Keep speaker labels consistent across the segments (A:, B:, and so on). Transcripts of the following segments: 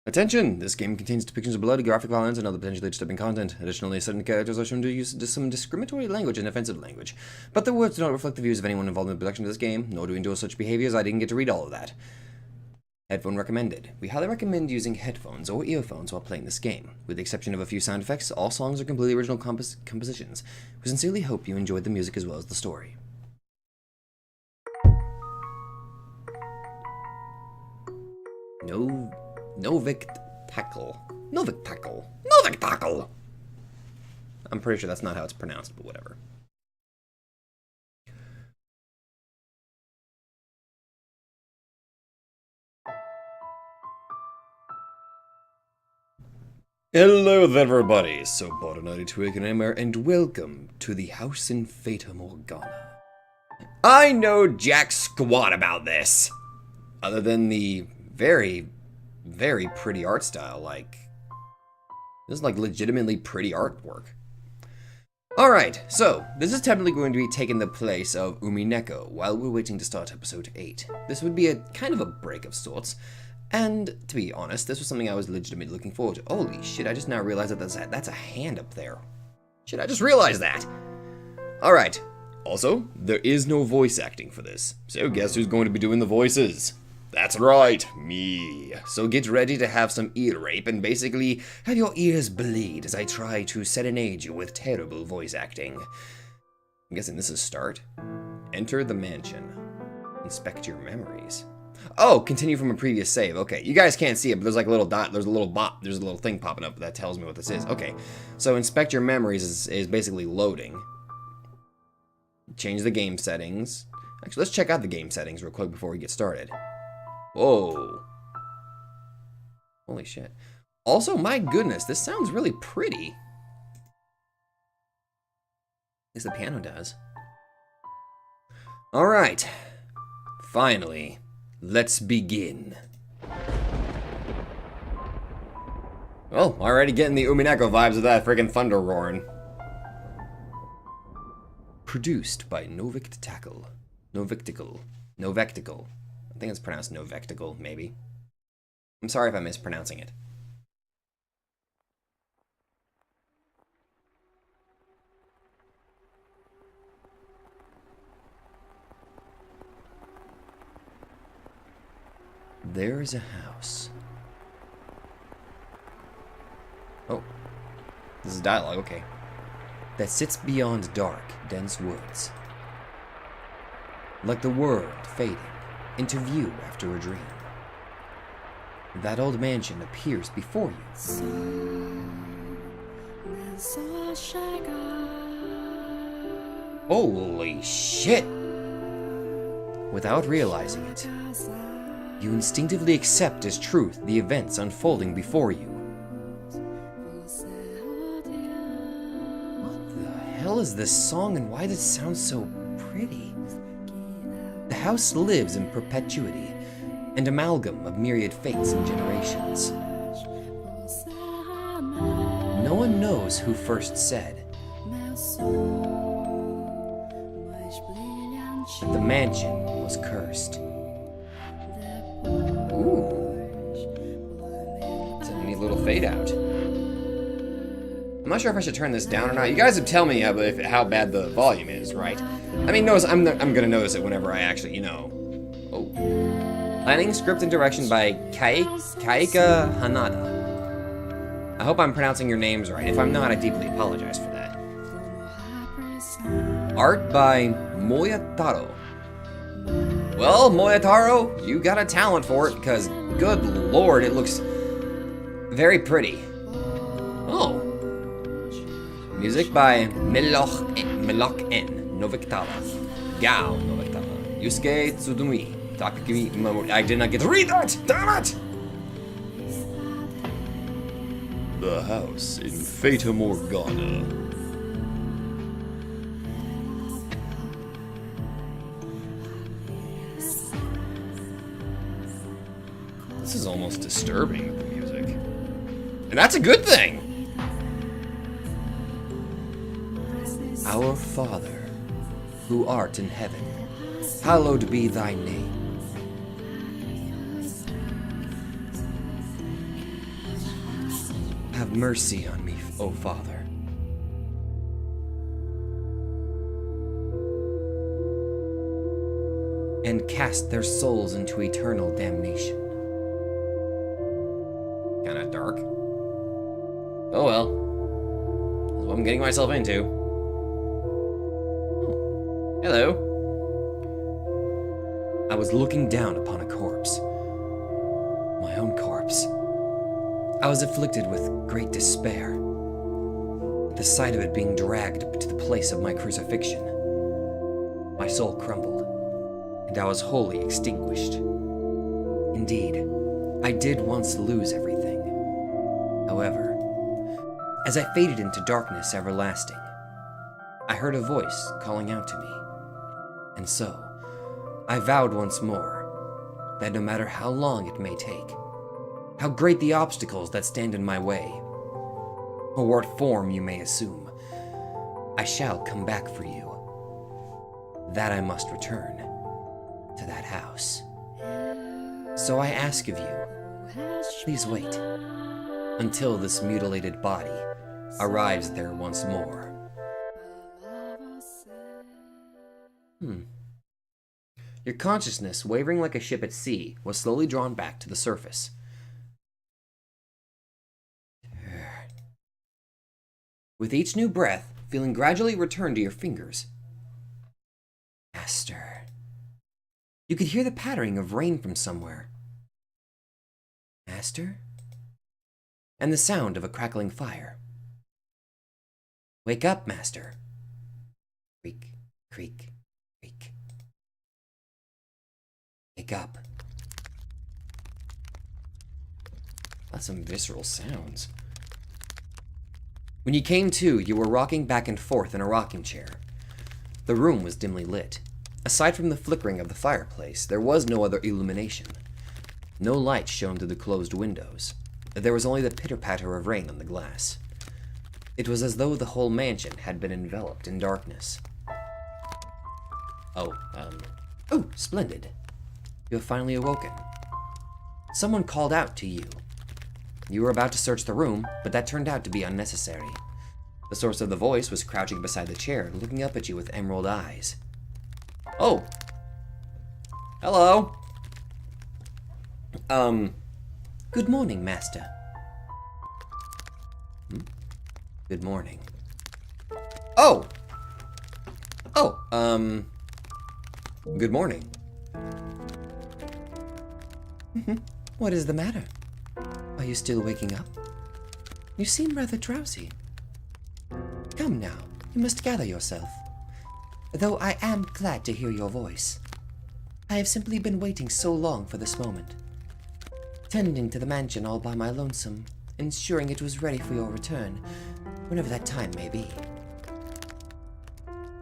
A: Attention! This game contains depictions of blood, graphic violence, and other potentially disturbing content. Additionally, certain characters are shown to use some discriminatory language and offensive language. But the words do not reflect the views of anyone involved in the production of this game, nor do we endorse such behaviors. I didn't get to read all of that. Headphone recommended. We highly recommend using headphones or earphones while playing this game. With the exception of a few sound effects, all songs are completely original compositions. We sincerely hope you enjoyed the music as well as the story. Novik Tackle. I'm pretty sure that's not how it's pronounced, but whatever. Hello there, everybody. So, Bottom92 and welcome to the house in Fata Morgana. I know jack squat about this, other than the very, very pretty art style. Like, this is like legitimately pretty artwork. Alright, so this is technically going to be taking the place of Umineko while we're waiting to start episode 8. This would be a kind of a break of sorts. And, to be honest, this was something I was legitimately looking forward to. Holy shit, I just now realized that that's a hand up there. Shit, I just realized that! Alright, also, there is no voice acting for this. So guess who's going to be doing the voices? That's right, me. So get ready to have some ear rape and basically have your ears bleed as I try to serenade you with terrible voice acting. I'm guessing this is start. Enter the mansion. Inspect your memories. Oh, continue from a previous save. Okay, you guys can't see it, but there's like a little dot, there's a little thing popping up that tells me what this is. Okay, so inspect your memories is basically loading. Change the game settings. Actually, let's check out the game settings real quick before we get started. Whoa. Holy shit. Also, my goodness, this sounds really pretty. At least the piano does. Alright. Finally. Let's begin. Well, already getting the Umineko vibes of that friggin' thunder roaring. Produced by Novictical. I think it's pronounced Novectical, maybe. I'm sorry if I'm mispronouncing it. There is a house. Oh. This is dialogue, okay. That sits beyond dark, dense woods. Like the world fading into view after a dream. That old mansion appears before you. Holy shit! Without realizing it, you instinctively accept as truth the events unfolding before you. What the hell is this song and why does it sound so pretty? The house lives in perpetuity, an amalgam of myriad fates and generations. No one knows who first said that the mansion was cursed. Ooh. It's a neat little fade out. I'm not sure if I should turn this down or not. You guys would tell me how bad the volume is, right? I mean, notice I'm gonna notice it whenever I actually, you know. Oh. Planning, script, and direction by Kaika Hanada. I hope I'm pronouncing your names right. If I'm not, I deeply apologize for that. Art by Moyataro. Well, Moyataro, you got a talent for it, because, good lord, it looks very pretty. Oh. Music by Meloch N. Noviktala. Gao Noviktala. Yusuke Tsudumi. Takaki. I did not get to read that! Damn it! The house in Fata Morgana. This is almost disturbing with the music. And that's a good thing! Our Father, who art in heaven, hallowed be thy name. Have mercy on me, O Father. And cast their souls into eternal damnation. Kinda dark. Oh well. That's what I'm getting myself into. Oh. Hello. I was looking down upon a corpse. My own corpse. I was afflicted with great despair. At the sight of it being dragged to the place of my crucifixion, my soul crumbled, and I was wholly extinguished. Indeed, I did once lose everything. However, as I faded into darkness everlasting, I heard a voice calling out to me, and so I vowed once more that no matter how long it may take, how great the obstacles that stand in my way, or what form you may assume, I shall come back for you. That I must return to that house. So I ask of you, please wait until this mutilated body arrives there once more. Your consciousness, wavering like a ship at sea, was slowly drawn back to the surface. With each new breath, feeling gradually return to your fingers. Master. You could hear the pattering of rain from somewhere. Master? And the sound of a crackling fire. Wake up, Master. Creak, creak, creak. Wake up. That's some visceral sounds. When you came to, you were rocking back and forth in a rocking chair. The room was dimly lit. Aside from the flickering of the fireplace, there was no other illumination. No light shone through the closed windows. There was only the pitter-patter of rain on the glass. It was as though the whole mansion had been enveloped in darkness. Oh, splendid. You have finally awoken. Someone called out to you. You were about to search the room, but that turned out to be unnecessary. The source of the voice was crouching beside the chair, looking up at you with emerald eyes. Oh. Hello. Good morning, Master. Good morning. Oh! Good morning. What is the matter? Are you still waking up? You seem rather drowsy. Come now, you must gather yourself. Though I am glad to hear your voice. I have simply been waiting so long for this moment. Tending to the mansion all by my lonesome, ensuring it was ready for your return, whenever that time may be.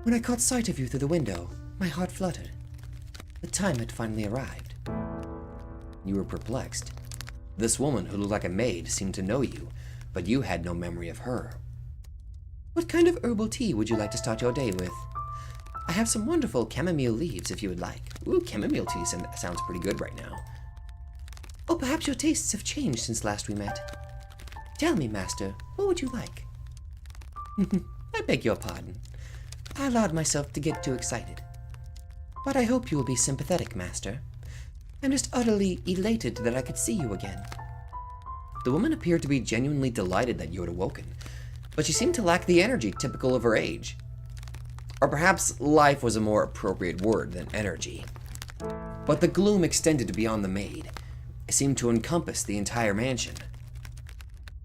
A: When I caught sight of you through the window, my heart fluttered. The time had finally arrived. You were perplexed. This woman who looked like a maid seemed to know you, but you had no memory of her. What kind of herbal tea would you like to start your day with? I have some wonderful chamomile leaves if you would like. Ooh, chamomile tea sounds pretty good right now. Or perhaps your tastes have changed since last we met. Tell me, Master, what would you like? I beg your pardon. I allowed myself to get too excited. But I hope you will be sympathetic, Master. I'm just utterly elated that I could see you again. The woman appeared to be genuinely delighted that you had awoken, but she seemed to lack the energy typical of her age. Or perhaps life was a more appropriate word than energy. But the gloom extended beyond the maid. It seemed to encompass the entire mansion.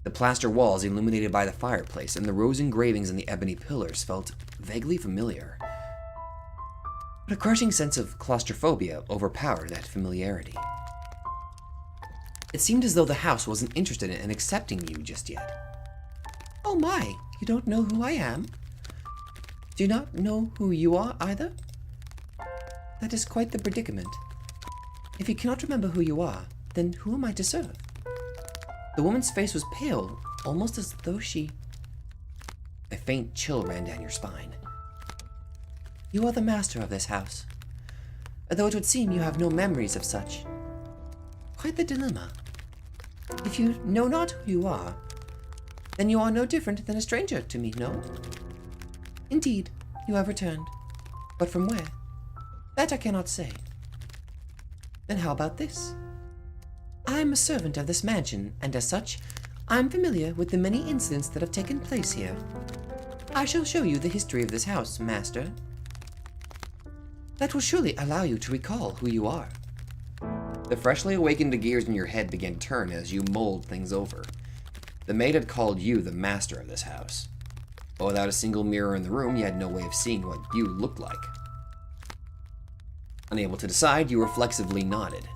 A: The plaster walls illuminated by the fireplace and the rose engravings and the ebony pillars felt vaguely familiar. But a crushing sense of claustrophobia overpowered that familiarity. It seemed as though the house wasn't interested in accepting you just yet. Oh my, you don't know who I am? Do you not know who you are either? That is quite the predicament. If you cannot remember who you are, then who am I to serve? The woman's face was pale, almost as though she... A faint chill ran down your spine. You are the master of this house, though it would seem you have no memories of such. Quite the dilemma. If you know not who you are,
B: Then you are no different than a stranger to me, no? Indeed, you have returned. But from where? That I cannot say. Then how about this? I am a servant of this mansion, and as such, I am familiar with the many incidents that have taken place here. I shall show you the history of this house, master. That will surely allow you to recall who you are.
A: The freshly awakened gears in your head began to turn as you mulled things over. The maid had called you the master of this house. But without a single mirror in the room, you had no way of seeing what you looked like. Unable to decide, you reflexively nodded.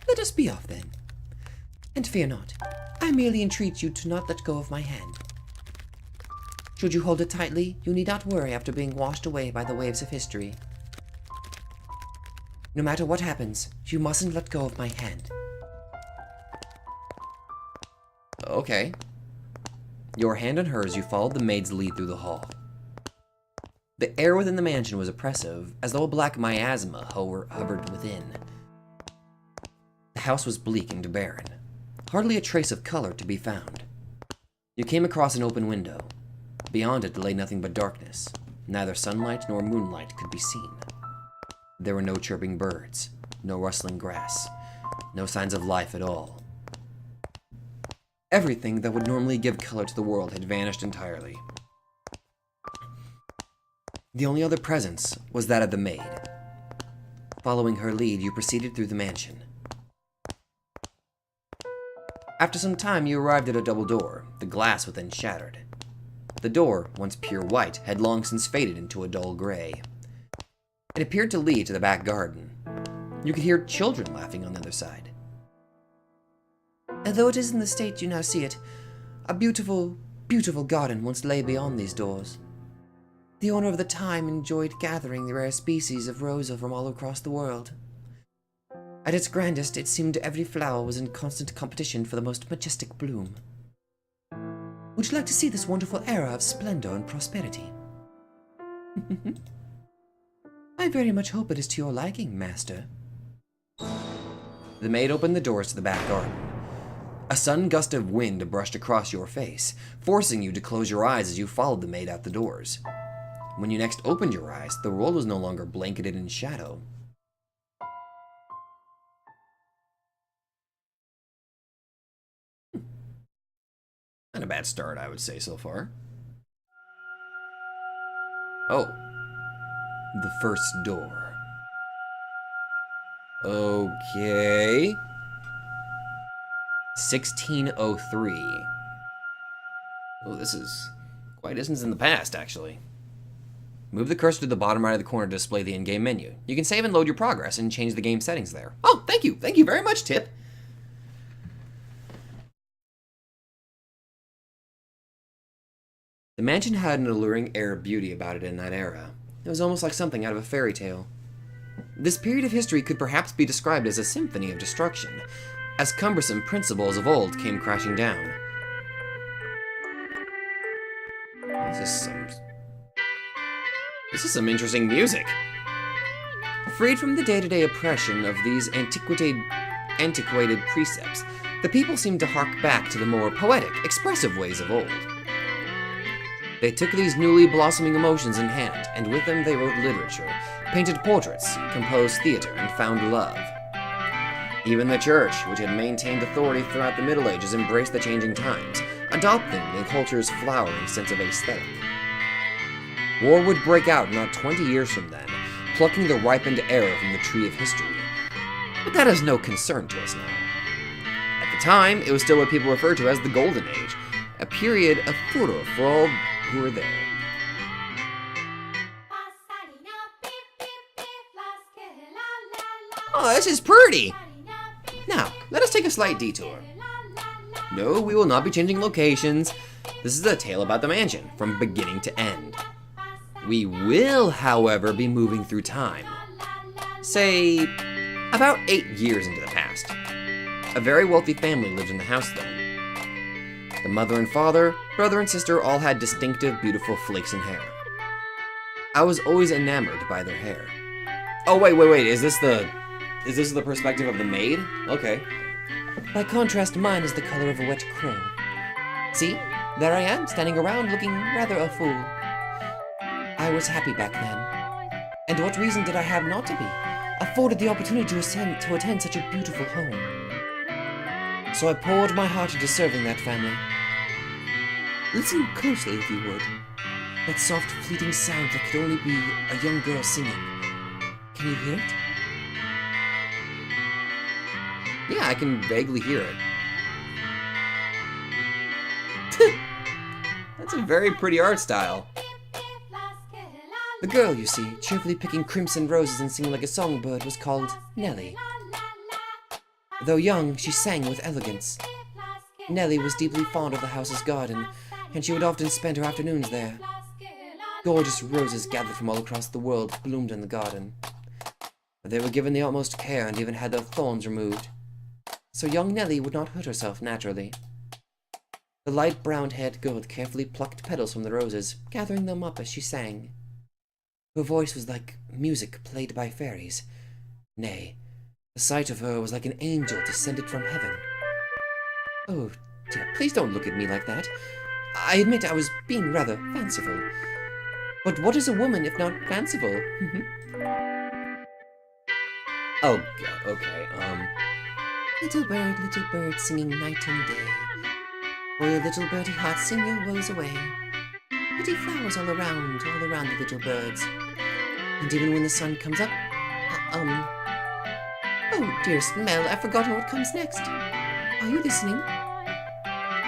B: Let us be off then. And fear not, I merely entreat you to not let go of my hand. Should you hold it tightly, you need not worry after being washed away by the waves of history. No matter what happens, you mustn't let go of my hand.
A: Okay. Your hand in hers, you followed the maid's lead through the hall. The air within the mansion was oppressive, as though a black miasma hovered within. The house was bleak and barren, hardly a trace of color to be found. You came across an open window. Beyond it lay nothing but darkness. Neither sunlight nor moonlight could be seen. There were no chirping birds, no rustling grass, no signs of life at all. Everything that would normally give color to the world had vanished entirely. The only other presence was that of the maid. Following her lead, you proceeded through the mansion. After some time, you arrived at a double door, the glass within shattered. The door, once pure white, had long since faded into a dull gray. It appeared to lead to the back garden. You could hear children laughing on the other side.
B: Although it is in the state you now see it, a beautiful, beautiful garden once lay beyond these doors. The owner of the time enjoyed gathering the rare species of rosa from all across the world. At its grandest, it seemed every flower was in constant competition for the most majestic bloom. Would you like to see this wonderful era of splendor and prosperity? I very much hope it is to your liking, master.
A: The maid opened the doors to the back garden. A sudden gust of wind brushed across your face, forcing you to close your eyes as you followed the maid out the doors. When you next opened your eyes, the world was no longer blanketed in shadow. Not a bad start, I would say, so far. Oh. The first door. Okay. 1603. Oh, this is quite a distance in the past, actually. Move the cursor to the bottom right of the corner to display the in-game menu. You can save and load your progress and change the game settings there. Oh, thank you. Thank you very much, Tip. The mansion had an alluring air of beauty about it in that era. It was almost like something out of a fairy tale. This period of history could perhaps be described as a symphony of destruction, as cumbersome principles of old came crashing down. This is some interesting music. Freed from the day-to-day oppression of these antiquated precepts, the people seemed to hark back to the more poetic, expressive ways of old. They took these newly blossoming emotions in hand, and with them they wrote literature, painted portraits, composed theater, and found love. Even the church, which had maintained authority throughout the Middle Ages, embraced the changing times, adopting the culture's flowering sense of aesthetic. War would break out not 20 years from then, plucking the ripened era from the tree of history. But that is no concern to us now. At the time, it was still what people referred to as the Golden Age, a period of furor for all who were there. Oh, this is pretty! Now, let us take a slight detour. No, we will not be changing locations. This is a tale about the mansion, from beginning to end. We will, however, be moving through time. Say, about 8 years into the past. A very wealthy family lived in the house then. The mother and father, brother and sister all had distinctive, beautiful flakes in hair. I was always enamored by their hair. Oh, wait, is this the perspective of the maid? Okay.
B: By contrast, mine is the color of a wet crow. See, there I am, standing around looking rather a fool. I was happy back then. And what reason did I have not to be? Afforded the opportunity to attend such a beautiful home. So I poured my heart into serving that family. Listen closely, if you would. That soft, fleeting sound that could only be a young girl singing. Can you hear it?
A: Yeah, I can vaguely hear it. That's a very pretty art style.
B: The girl, you see, cheerfully picking crimson roses and singing like a songbird, was called Nellie. Though young, she sang with elegance. Nellie was deeply fond of the house's garden, and she would often spend her afternoons there. Gorgeous roses gathered from all across the world bloomed in the garden. But they were given the utmost care and even had their thorns removed. So young Nellie would not hurt herself naturally. The light brown-haired girl carefully plucked petals from the roses, gathering them up as she sang. Her voice was like music played by fairies. Nay, the sight of her was like an angel descended from heaven. Oh dear, please don't look at me like that. I admit I was being rather fanciful. But what is a woman if not fanciful?
A: Oh god, okay,
B: Little bird, singing night and day. For your little birdie heart, sing your woes away. Pretty flowers all around the little birds. And even when the sun comes up, Oh, dearest Mel, I've forgotten what comes next. Are you listening?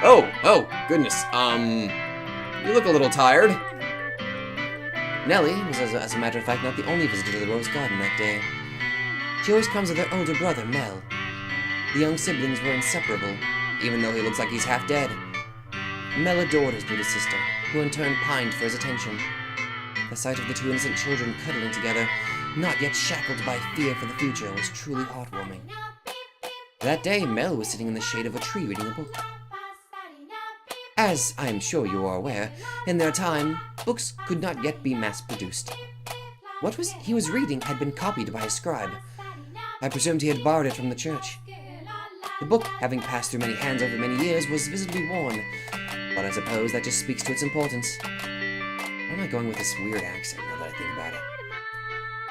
A: Oh, goodness, you look a little tired.
B: Nellie was, as a matter of fact, not the only visitor to the rose garden that day. She always comes with her older brother, Mel. The young siblings were inseparable, even though he looks like he's half dead. Mel adored his little sister, who in turn pined for his attention. The sight of the two innocent children cuddling together, not yet shackled by fear for the future, was truly heartwarming. That day, Mel was sitting in the shade of a tree reading a book. As I am sure you are aware, in their time, books could not yet be mass-produced. What he was reading had been copied by a scribe. I presumed he had borrowed it from the church. The book, having passed through many hands over many years, was visibly worn, but I suppose that just speaks to its importance. Where am I going with this weird accent, now that I think about it?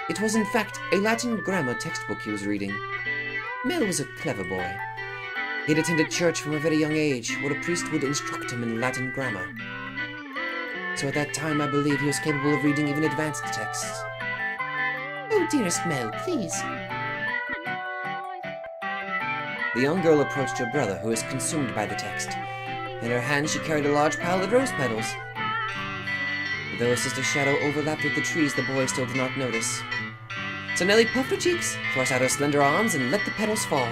B: It was, in fact, a Latin grammar textbook he was reading. Mel was a clever boy. He had attended church from a very young age, where a priest would instruct him in Latin grammar. So at that time, I believe he was capable of reading even advanced texts. Oh, dearest Mel, please. The young girl approached her brother, who was consumed by the text. In her hand, she carried a large pile of rose petals. Though her sister's shadow overlapped with the trees, the boy still did not notice. So Nellie puffed her cheeks, thrust out her slender arms, and let the petals fall.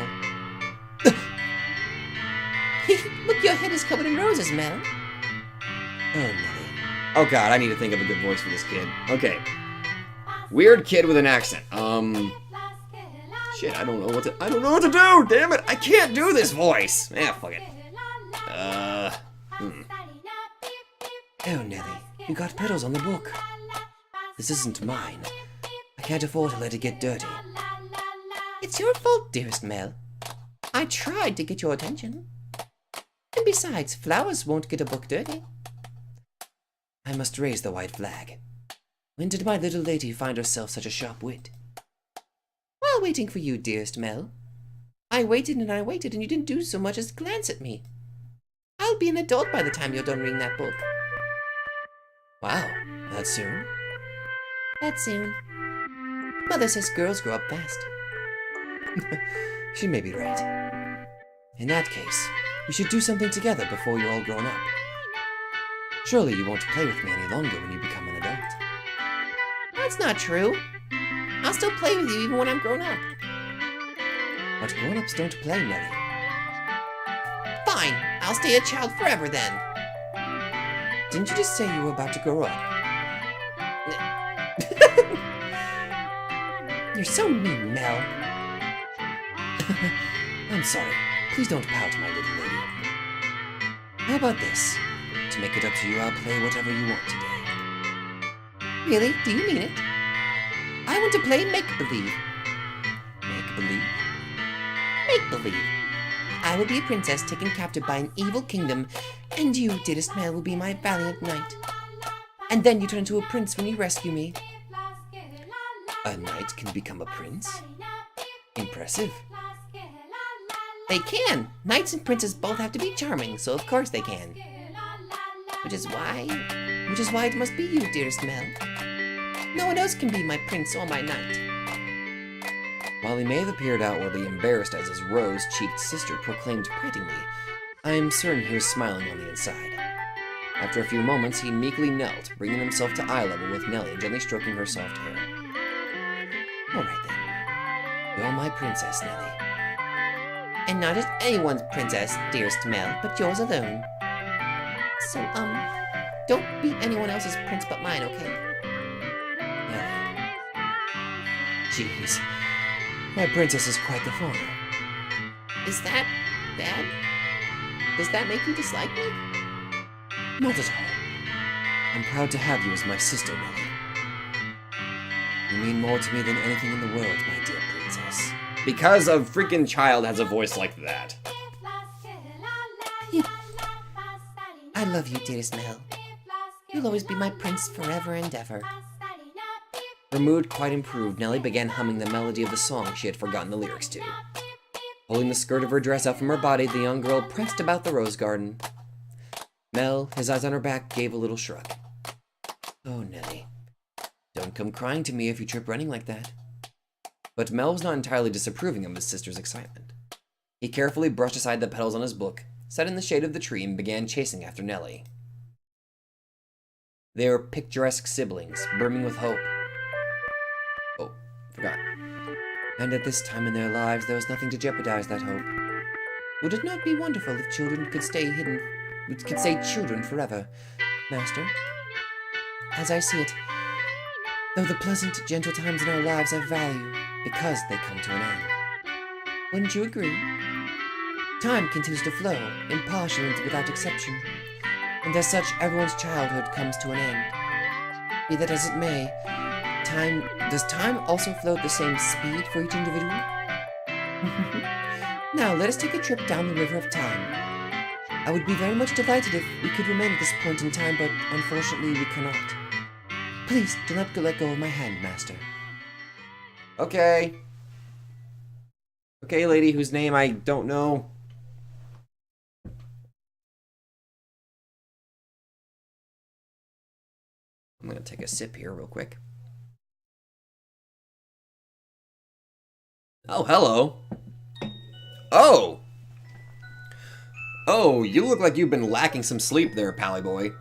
B: Look, your head is covered in roses, Mel.
A: Oh, Nellie. Oh god, I need to think of a good voice for this kid. Okay. Weird kid with an accent. Shit, I don't know what to do! Damn it! I can't do this voice! Fuck it.
B: Oh, Nellie, you got petals on the book. This isn't mine. I can't afford to let it get dirty. It's your fault, dearest Mel. I tried to get your attention. And besides, flowers won't get a book dirty. I must raise the white flag. When did my little lady find herself such a sharp wit? While waiting for you, dearest Mel. I waited and you didn't do so much as glance at me. I'll be an adult by the time you're done reading that book. Wow, that soon? That soon. Mother says girls grow up fast. She may be right. In that case, we should do something together before you're all grown up. Surely you won't play with me any longer when you become an adult. That's not true. I'll still play with you even when I'm grown up. But grown-ups don't play, Nellie. Fine, I'll stay a child forever then. Didn't you just say you were about to grow up? You're so mean, Mel. I'm sorry. Please don't pout, my little lady. How about this? To make it up to you, I'll play whatever you want today. Really? Do you mean it? I want to play make-believe. Make-believe? Make-believe. I I will be a princess taken captive by an evil kingdom, and you, dearest Mel, will be my valiant knight. And then you turn into a prince when you rescue me.
A: A knight can become a prince? Impressive.
B: They can! Knights and princes both have to be charming, so of course they can. Which is why it must be you, dearest Mel. No one else can be my prince or my knight.
A: While he may have appeared outwardly embarrassed as his rose-cheeked sister proclaimed pratingly, I am certain he was smiling on the inside. After a few moments, he meekly knelt, bringing himself to eye level with Nellie and gently stroking her soft hair.
B: All right then.
A: You're my princess, Nellie.
B: And not just anyone's princess, dearest Mel, but yours alone. So, don't be anyone else's prince but mine, okay?
A: Nellie. Jeez. My princess is quite the fauna.
B: Is that bad? Does that make you dislike me?
A: Not at all. I'm proud to have you as my sister, Nellie. You mean more to me than anything in the world, my dear princess. Because a freaking child has a voice like that.
B: I love you, dearest Mel. You'll always be my prince forever and ever.
A: Her mood quite improved, Nellie began humming the melody of the song she had forgotten the lyrics to. Pulling the skirt of her dress out from her body, the young girl pranced about the rose garden. Mel, his eyes on her back, gave a little shrug. Oh, Nellie. Don't come crying to me if you trip running like that. But Mel was not entirely disapproving of his sister's excitement. He carefully brushed aside the petals on his book, sat in the shade of the tree, and began chasing after Nellie. They were picturesque siblings, brimming with hope. Oh, forgot. And at this time in their lives, there was nothing to jeopardize that hope.
B: Would it not be wonderful if children could stay hidden, could stay children forever, Master? As I see it, though the pleasant, gentle times in our lives I value because they come to an end. Wouldn't you agree? Time continues to flow, impartial and without exception, and as such, everyone's childhood comes to an end. Be that as it may, does time also flow at the same speed for each individual? Now, let us take a trip down the river of time. I would be very much delighted if we could remain at this point in time, but unfortunately we cannot. Please, do not let go of my hand, Master.
A: Okay. Okay, lady whose name I don't know. I'm gonna take a sip here real quick. Oh, hello. Oh! Oh, you look like you've been lacking some sleep there, pally boy.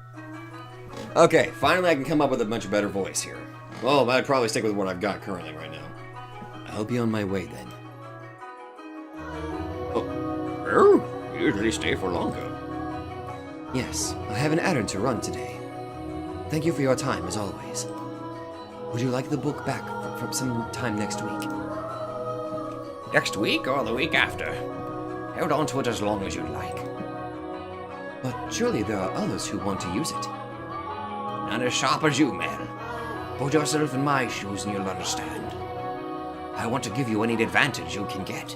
A: Okay, finally I can come up with a much better voice here. Well, I'd probably stick with what I've got currently right now. I'll be on my way then. Oh, you usually stay for longer. Yes, I have an errand to run today. Thank you for your time, as always. Would you like the book back from some time next week? Next week or the week after? Hold on to it as long as you'd like. But surely there are others who want to use it. Not as sharp as you, man. Put yourself in my shoes and you'll understand. I want to give you any advantage you can get.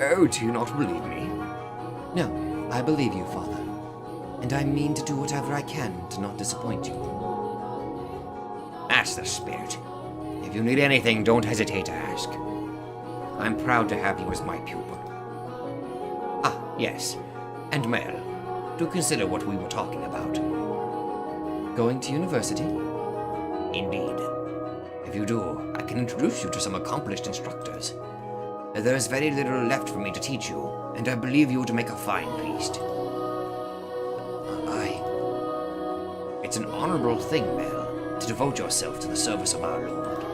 A: Oh, do you not believe me? No, I believe you, Father. And I mean to do whatever I can to not disappoint you. That's the spirit. If you need anything, don't hesitate to ask. I'm proud to have you as my pupil. Ah, yes. And Mel, do consider what we were talking about. Going to university? Indeed. If you do, I can introduce you to some accomplished instructors. There is very little left for me to teach you, and I believe you to make a fine priest. It's an honorable thing, Mel, to devote yourself to the service of our Lord.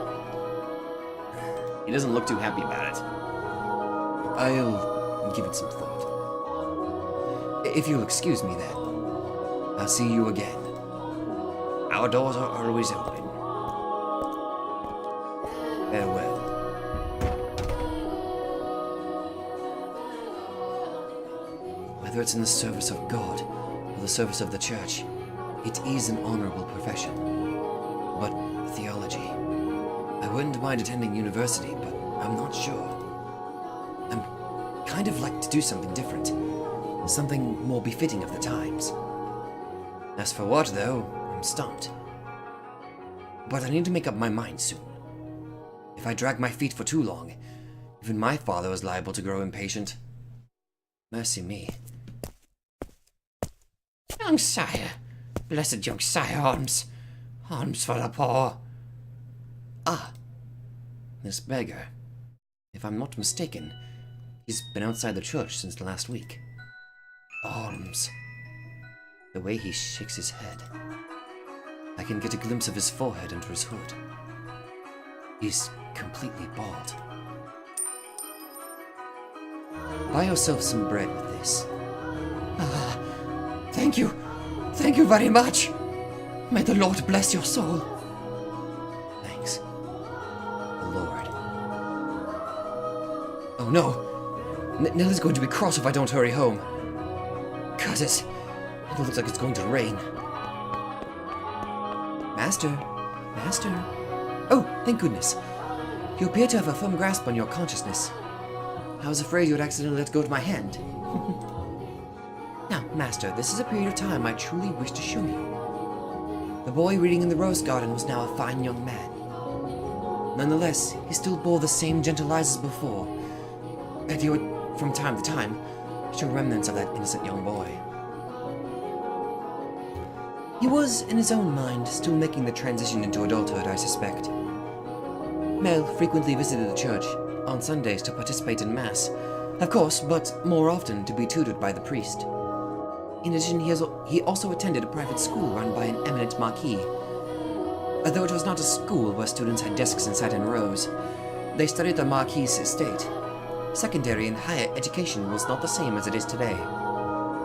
A: He doesn't look too happy about it. I'll give it some thought. If you'll excuse me then, I'll see you again. Our doors are always open. Farewell. Whether it's in the service of God or the service of the church, it is an honorable profession. But theology, I wouldn't mind attending university, but I'm not sure.
B: kind of like to do something different. Something more befitting of the times. As for what, though, I'm stumped. But I need to make up my mind soon. If I drag my feet for too long, even my father is liable to grow impatient. Mercy me. Young sire, blessed young sire, arms for the poor. Ah, this beggar. If I'm not mistaken, he's been outside the church since the last week. Alms. The way he shakes his head. I can get a glimpse of his forehead under his hood. He's completely bald. Buy yourself some bread with this. Ah, thank you. Thank you very much. May the Lord bless your soul. Thanks. The Lord. Oh no. Nellie's going to be cross if I don't hurry home. Curses. It looks like it's going to rain. Master. Master. Oh, thank goodness. You appear to have a firm grasp on your consciousness. I was afraid you would accidentally let go of my hand. Now, Master, this is a period of time I truly wish to show you. The boy reading in the rose garden was now a fine young man. Nonetheless, he still bore the same gentle eyes as before, and he would, from time to time, show remnants of that innocent young boy. He was, in his own mind, still making the transition into adulthood, I suspect. Mel frequently visited the church on Sundays to participate in Mass, of course, but more often to be tutored by the priest. In addition, he also attended a private school run by an eminent marquis. Although it was not a school where students had desks and sat in rows, they studied the marquis's estate. Secondary and higher education was not the same as it is today,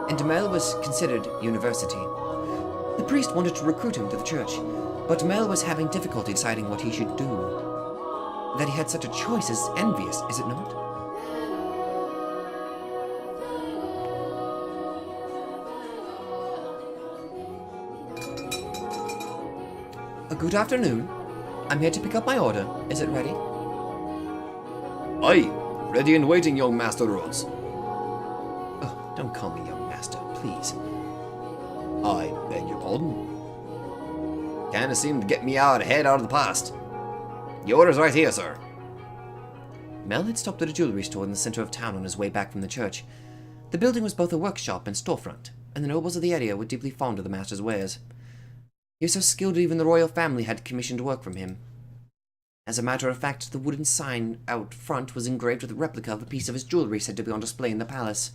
B: and Mel was considered university. The priest wanted to recruit him to the church, but Mel was having difficulty deciding what he should do. That he had such a choice is envious, is it not? Good afternoon. I'm here to pick up my order. Is it ready?
A: Aye, ready and waiting, young Master Rhodes.
B: Oh, don't call me young master, please.
A: I beg your pardon. Kinda seemed to get me out ahead out of the past. The order's right here, sir.
B: Mel had stopped at a jewelry store in the center of town on his way back from the church. The building was both a workshop and storefront, and the nobles of the area were deeply fond of the master's wares. He was so skilled that even the royal family had commissioned work from him. As a matter of fact, the wooden sign out front was engraved with a replica of a piece of his jewelry said to be on display in the palace.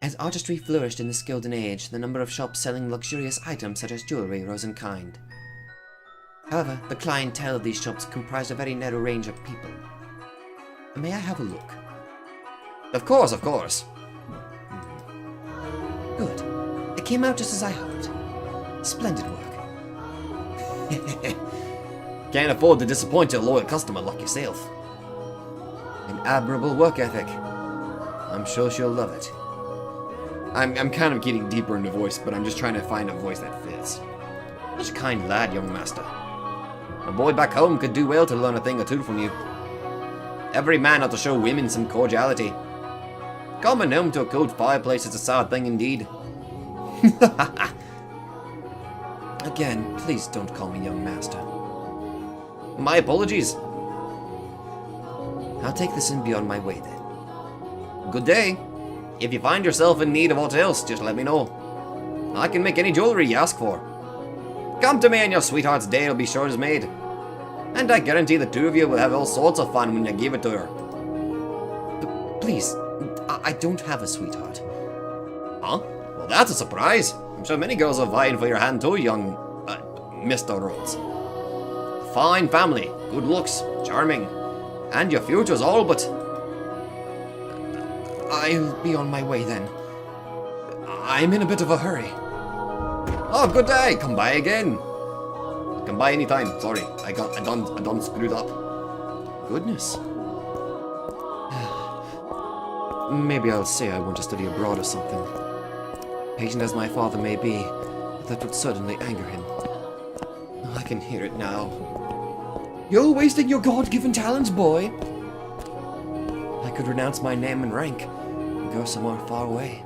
B: As artistry flourished in this Gilded Age, the number of shops selling luxurious items such as jewelry rose in kind. However, the clientele of these shops comprised a very narrow range of people. May I have a look?
A: Of course, of course.
B: Good. It came out just as I hoped. Splendid work.
A: Can't afford to disappoint a loyal customer like yourself.
B: An admirable work ethic. I'm sure she'll love it.
A: I'm kind of getting deeper in the voice, but I'm just trying to find a voice that fits. Such a kind lad, young master. A boy back home could do well to learn a thing or two from you. Every man ought to show women some cordiality. Coming home to a cold fireplace is a sad thing indeed.
B: Again, please don't call me young master.
A: My apologies.
B: I'll take this and be on my way then.
A: Good day. If you find yourself in need of aught else, just let me know. I can make any jewelry you ask for. Come to me and your sweetheart's day will be sure as made. And I guarantee the two of you will have all sorts of fun when you give it to her.
B: But please, I don't have a sweetheart.
A: Huh? Well, that's a surprise. I'm sure many girls are vying for your hand too, young Mr. Rhodes. Fine family, good looks, charming, and your future's all but...
B: I'll be on my way then. I'm in a bit of a hurry.
A: Oh, good day. Come by again. Come by anytime. Sorry, I done screwed up.
B: Goodness. Maybe I'll say I want to study abroad or something. Patient as my father may be, that would certainly anger him. I can hear it now. You're wasting your God-given talents, boy. I
A: could renounce my name and rank and go somewhere far away.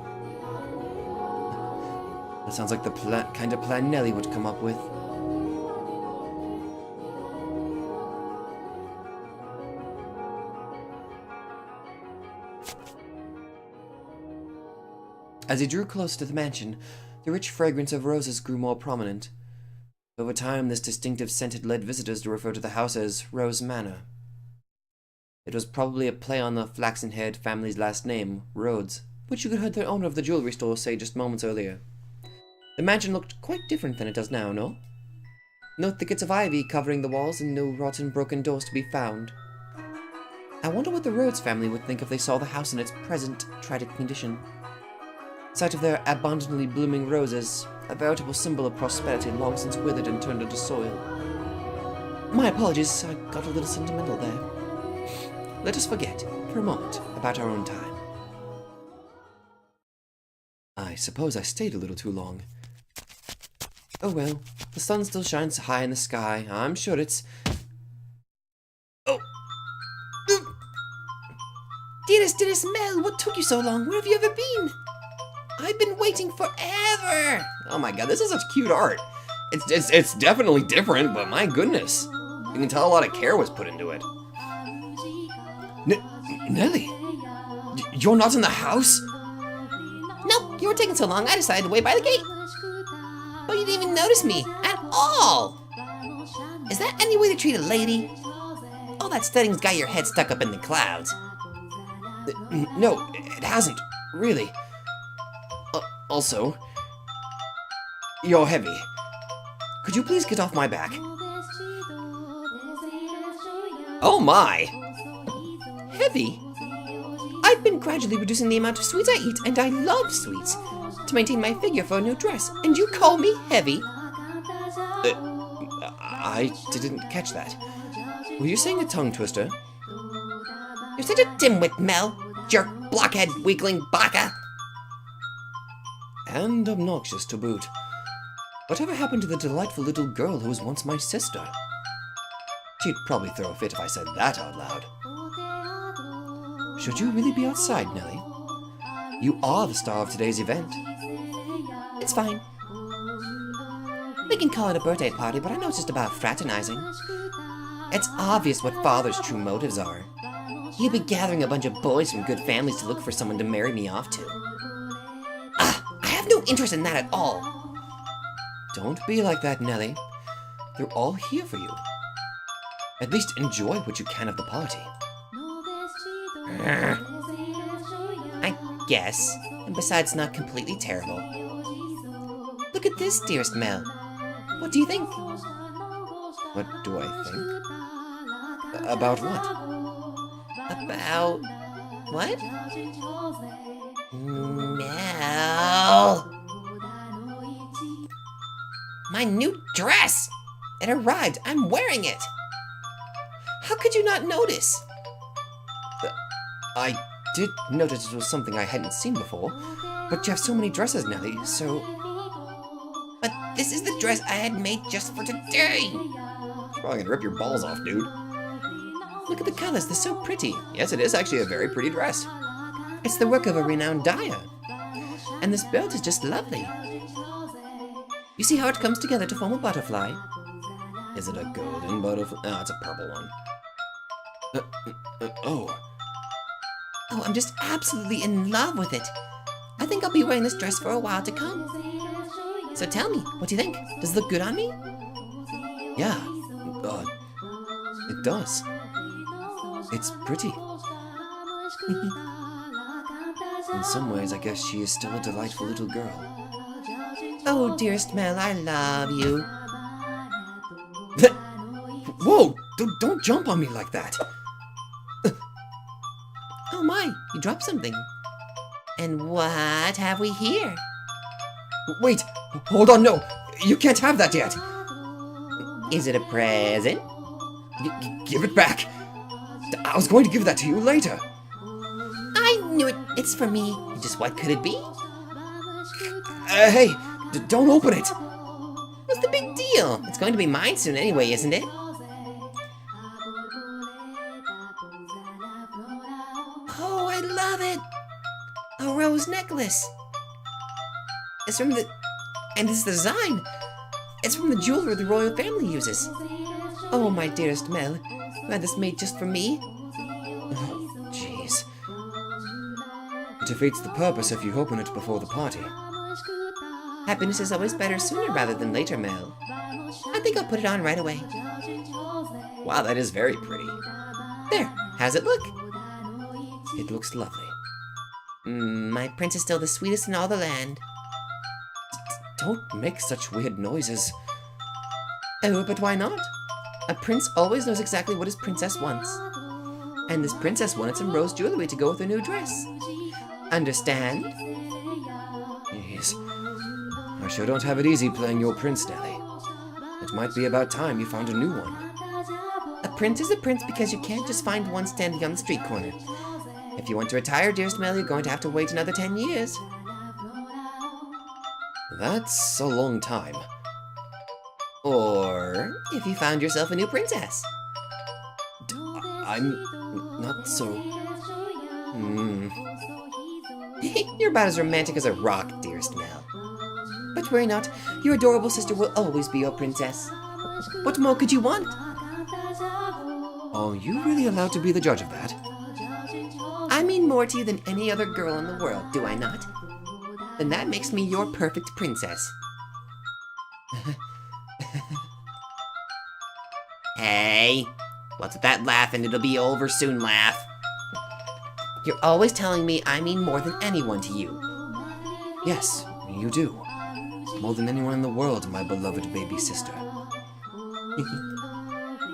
A: That sounds like the kind of plan Nelly would come up with. As he drew close to the mansion, the rich fragrance of roses grew more prominent. Over time, this distinctive scent had led visitors to refer to the house as Rose Manor. It was probably a play on the flaxen-haired family's last name, Rhodes, which you could heard the owner of the jewelry store say just moments earlier. The mansion looked quite different than it does now, no? No thickets of ivy covering the walls and no rotten, broken doors to be found. I wonder what the Rhodes family would think if they saw the house in its present tragic condition. Sight of their abundantly blooming roses, a veritable symbol of prosperity long since withered and turned into soil. My apologies, I got a little sentimental there. Let us forget, for a moment, about our own time. I suppose I stayed a little too long. Oh well, the sun still shines high in the sky. I'm sure it's... Oh!
B: Dearest Mel, what took you so long? Where have you ever been? I've been waiting forever!
A: Oh my god, this is such cute art. It's definitely different, but my goodness. You can tell a lot of care was put into it. Nelly? You're not in the house?
B: Nope, you were taking so long, I decided to wait by the gate. But you didn't even notice me, at all! Is that any way to treat a lady? All that studying's got your head stuck up in the clouds.
A: No, it hasn't, really. Also, you're heavy. Could you please get off my back? Oh my!
B: Heavy? I've been gradually reducing the amount of sweets I eat, and I love sweets, to maintain my figure for a new dress, and you call me heavy?
A: I didn't catch that. Were you saying a tongue twister?
B: You're such a dimwit, Mel. Jerk, blockhead, weakling, baka.
A: And obnoxious to boot. Whatever happened to the delightful little girl who was once my sister? She'd probably throw a fit if I said that out loud. Should you really be outside, Nelly? You are the star of today's event.
B: It's fine. We can call it a birthday party, but I know it's just about fraternizing. It's obvious what Father's true motives are. He'll be gathering a bunch of boys from good families to look for someone to marry me off to. I have no interest in that at all.
A: Don't be like that, Nelly. They're all here for you. At least enjoy what you can of the party.
B: I guess. And besides, not completely terrible. Look at this, dearest Mel. What do you think?
A: What do I think? About what?
B: About... what? Mel! My new dress! It arrived. I'm wearing it. How could you not notice?
A: I did notice it was something I hadn't seen before, but you have so many dresses, Nelly, so...
B: But this is the dress I had made just for today.
A: It's probably gonna rip your balls off, dude.
B: Look at the colors, they're so pretty.
A: Yes, it is actually a very pretty dress.
B: It's the work of a renowned dyer. And this belt is just lovely. You see how it comes together to form a butterfly?
A: Is it a golden butterfly? Oh, it's a purple one. Oh,
B: I'm just absolutely in love with it. I think I'll be wearing this dress for a while to come. So tell me, what do you think? Does it look good on me?
A: Yeah, it does. It's pretty. In some ways, I guess she is still a delightful little girl.
B: Oh, dearest Mel, I love you.
A: Whoa! Don't jump on me like that!
B: Oh my, you dropped something. And what have we here?
A: Wait! Hold on, no! You can't have that yet!
B: Is it a present?
A: Give it back! I was going to give that to you later!
B: I knew it! It's for me. Just what could it be?
A: Hey! Don't open it!
B: What's the big deal? It's going to be mine soon anyway, isn't it? I love it! A rose necklace! It's from the... And this design! It's from the jeweler the royal family uses. Oh, my dearest Mel, you had this made just for me?
A: Oh, jeez. It defeats the purpose if you open it before the party.
B: Happiness is always better sooner rather than later, Mel. I think I'll put it on right away.
A: Wow, that is very pretty.
B: There, how's it look?
A: It looks lovely.
B: My prince is still the sweetest in all the land.
A: Don't make such weird noises.
B: Oh, but why not? A prince always knows exactly what his princess wants. And this princess wanted some rose jewelry to go with her new dress. Understand?
A: Jeez. I sure don't have it easy playing your prince, Nelly. It might be about time you found a new one.
B: A prince is a prince because you can't just find one standing on the street corner. If you want to retire, dearest Mel, you're going to have to wait another 10 years.
A: That's a long time.
B: Or if you found yourself a new princess.
A: I'm not so...
B: You're about as romantic as a rock, dearest Mel. But worry not, your adorable sister will always be your princess. What more could you want?
A: Are you really allowed to be the judge of that?
B: I mean more to you than any other girl in the world, do I not? Then that makes me your perfect princess. Hey, what's with that laughing? It'll be over soon, laugh. You're always telling me I mean more than anyone to you.
A: Yes, you do. More than anyone in the world, my beloved baby sister.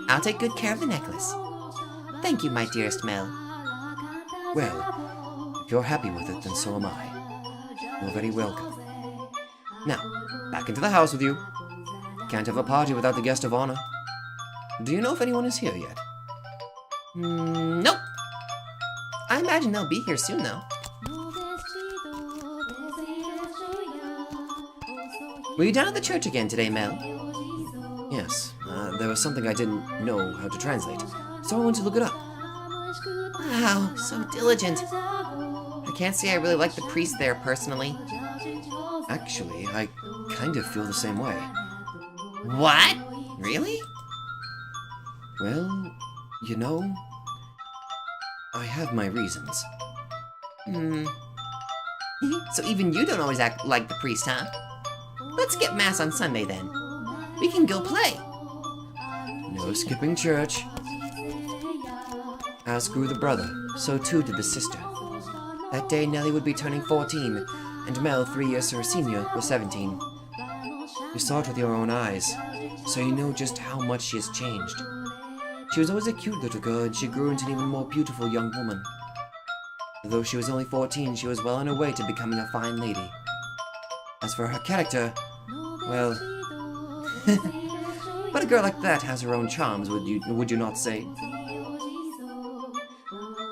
B: I'll take good care of the necklace. Thank you, my dearest Mel.
A: Well, if you're happy with it, then so am I. You're very welcome. Now, back into the house with you. Can't have a party without the guest of honor. Do you know if anyone is here yet?
B: Nope. I imagine they'll be here soon, though. Were you down at the church again today, Mel?
A: Yes, there was something I didn't know how to translate, so I went to look it up.
B: Wow, so diligent. I can't say I really like the priest there, personally.
A: Actually, I kind of feel the same way.
B: What? Really?
A: Well, you know, I have my reasons.
B: So even you don't always act like the priest, huh? Let's skip Mass on Sunday, then. We can go play.
A: No skipping church. As grew the brother, so too did the sister. That day Nellie would be turning 14, and Mel, 3 years her senior, was 17. You saw it with your own eyes, so you know just how much she has changed. She was always a cute little girl, and she grew into an even more beautiful young woman. Though she was only 14, she was well on her way to becoming a fine lady. As for her character, well... but a girl like that has her own charms, would you not say?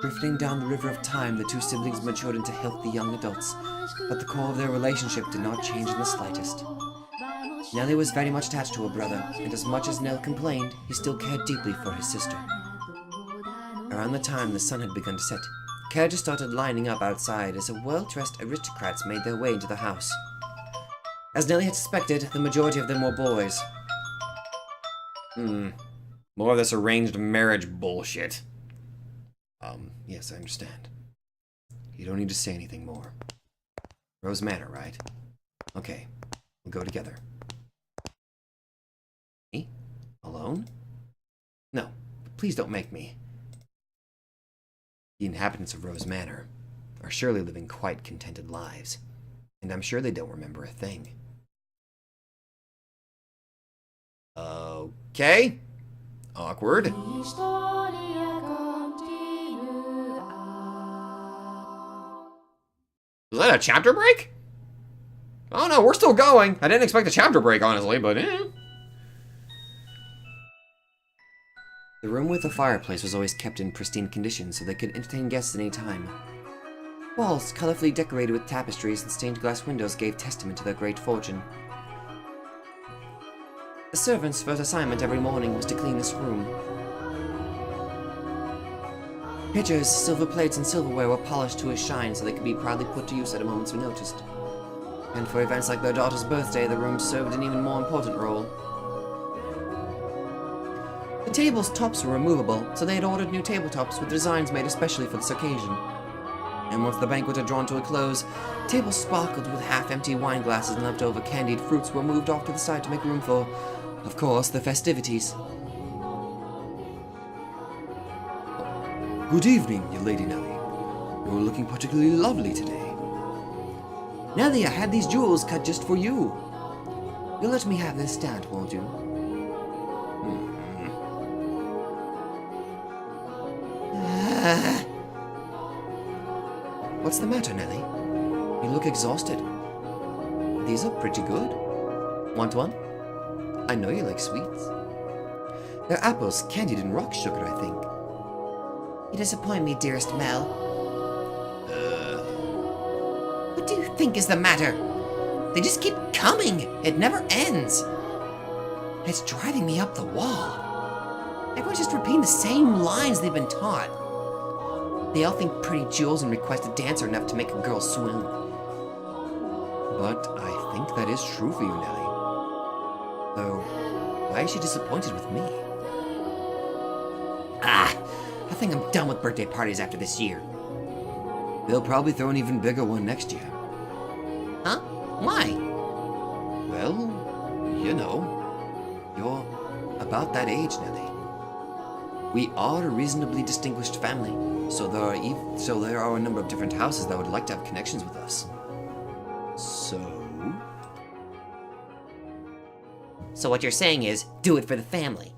A: Drifting down the river of time, the two siblings matured into healthy young adults, but the core of their relationship did not change in the slightest. Nellie was very much attached to her brother, and as much as Nell complained, he still cared deeply for his sister. Around the time the sun had begun to set, carriages started lining up outside as well-dressed aristocrats made their way into the house. As Nellie had suspected, the majority of them were boys. More of this arranged marriage bullshit. Yes, I understand. You don't need to say anything more. Rose Manor, right? Okay, we'll go together. Me? Alone? No, please don't make me. The inhabitants of Rose Manor are surely living quite contented lives, and I'm sure they don't remember a thing. Okay. Awkward. Is that a chapter break? Oh no, we're still going. I didn't expect a chapter break, honestly, but The room with the fireplace was always kept in pristine condition so they could entertain guests at any time. Walls, colorfully decorated with tapestries and stained glass windows, gave testament to their great fortune. The servant's first assignment every morning was to clean this room.
B: Pitchers, silver plates, and silverware were polished to a shine so they could be proudly put to use at a moment's notice. And for events like their daughter's birthday, the room served an even more important role. The table's tops were removable, so they had ordered new tabletops with designs made especially for this occasion. And once the banquet had drawn to a close, tables sparkled with half-empty wine glasses and leftover candied fruits were moved off to the side to make room for, of course, the festivities.
A: Good evening, Lady Nellie. You're looking particularly lovely today.
B: Nellie, I had these jewels cut just for you. You'll let me have this stamp, won't you? What's the matter, Nellie? You look exhausted. These are pretty good. Want one? I know you like sweets. They're apples, candied in rock sugar, I think. You disappoint me, dearest Mel. What do you think is the matter? They just keep coming. It never ends. It's driving me up the wall. Everyone's just repeating the same lines they've been taught. They all think pretty jewels and request a dance are enough to make a girl swoon.
A: But I think that is true for you, Nellie.
B: Though, why is she disappointed with me? I think I'm done with birthday parties after this year.
A: They'll probably throw an even bigger one next year.
B: Huh? Why?
A: Well, you know, you're about that age, Nellie. We are a reasonably distinguished family, so there are a number of different houses that would like to have connections with us.
B: So what you're saying is, do it for the family.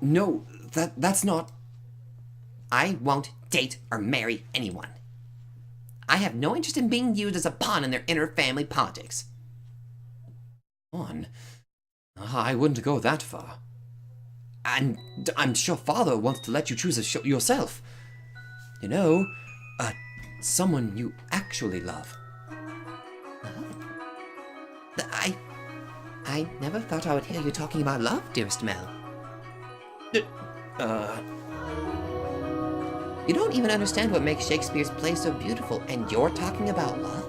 A: No, that's not...
B: I won't date or marry anyone. I have no interest in being used as a pawn in their inner family politics.
A: Pawn? I wouldn't go that far. And I'm sure Father wants to let you choose yourself. You know, someone you actually love.
B: I never thought I would hear you talking about love, dearest Mel. You don't even understand what makes Shakespeare's play so beautiful, and you're talking about love?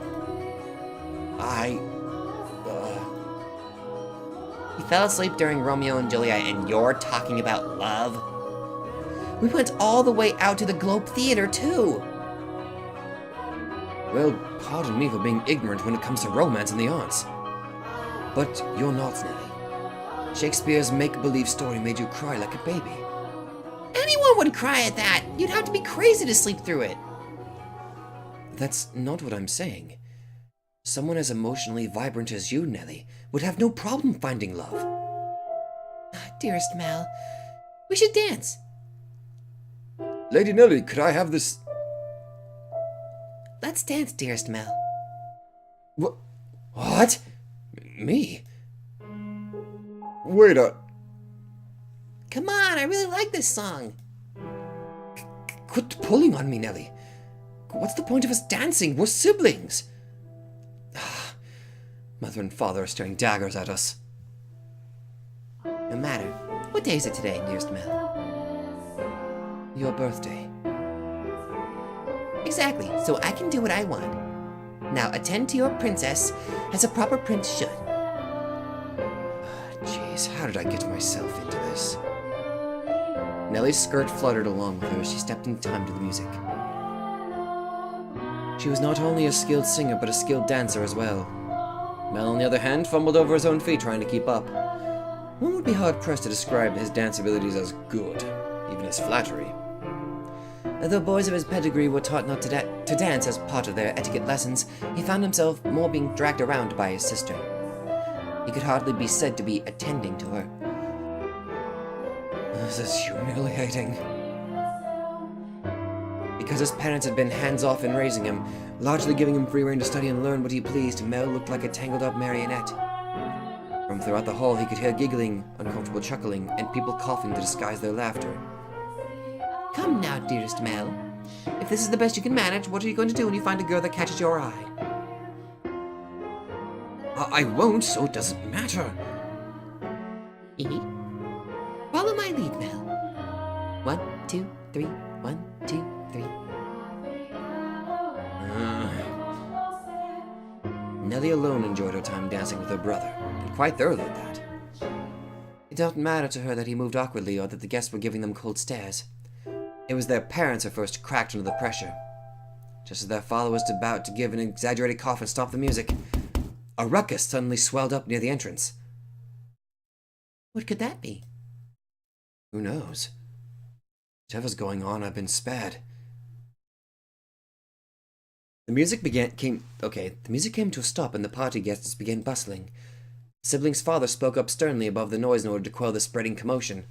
B: You fell asleep during Romeo and Juliet, and you're talking about love? We went all the way out to the Globe Theater, too!
A: Well, pardon me for being ignorant when it comes to romance and the arts. But you're not, Nellie. Shakespeare's make-believe story made you cry like a baby.
B: Anyone would cry at that! You'd have to be crazy to sleep through it!
A: That's not what I'm saying. Someone as emotionally vibrant as you, Nellie, would have no problem finding love.
B: Dearest Mel, we should dance.
A: Lady Nellie, could I have this...
B: Let's dance, dearest Mel.
A: What? Me? Wait a...
B: Come on, I really like this song.
A: Quit pulling on me, Nellie. What's the point of us dancing? We're siblings. Mother and Father are staring daggers at us.
B: No matter. What day is it today, dearest Mel?
A: Your birthday.
B: Exactly, so I can do what I want. Now attend to your princess as a proper prince should.
A: Jeez, how did I get myself into this? Nellie's skirt fluttered along with her as she stepped in time to the music. She was not only a skilled singer, but a skilled dancer as well. Mel, on the other hand, fumbled over his own feet trying to keep up. One would be hard-pressed to describe his dance abilities as good, even as flattery.
B: Although boys of his pedigree were taught not to dance as part of their etiquette lessons, he found himself more being dragged around by his sister. He could hardly be said to be attending to her.
A: This is humiliating.
B: Because his parents had been hands-off in raising him, largely giving him free rein to study and learn what he pleased, Mel looked like a tangled-up marionette. From throughout the hall, he could hear giggling, uncomfortable chuckling, and people coughing to disguise their laughter. Come now, dearest Mel. If this is the best you can manage, what are you going to do when you find a girl that catches your eye?
A: I won't, so it doesn't matter.
B: Follow my lead, Mel. 1, 2, 3. 1, 2, 3. Nellie alone enjoyed her time dancing with her brother, and quite thoroughly at that. It didn't matter to her that he moved awkwardly or that the guests were giving them cold stares. It was their parents who first cracked under the pressure. Just as their father was about to give an exaggerated cough and stop the music, a ruckus suddenly swelled up near the entrance. What could that be? Who knows? Whatever's going on, I've been spared. The music came to a stop and the party guests began bustling. The sibling's father spoke up sternly above the noise in order to quell the spreading commotion.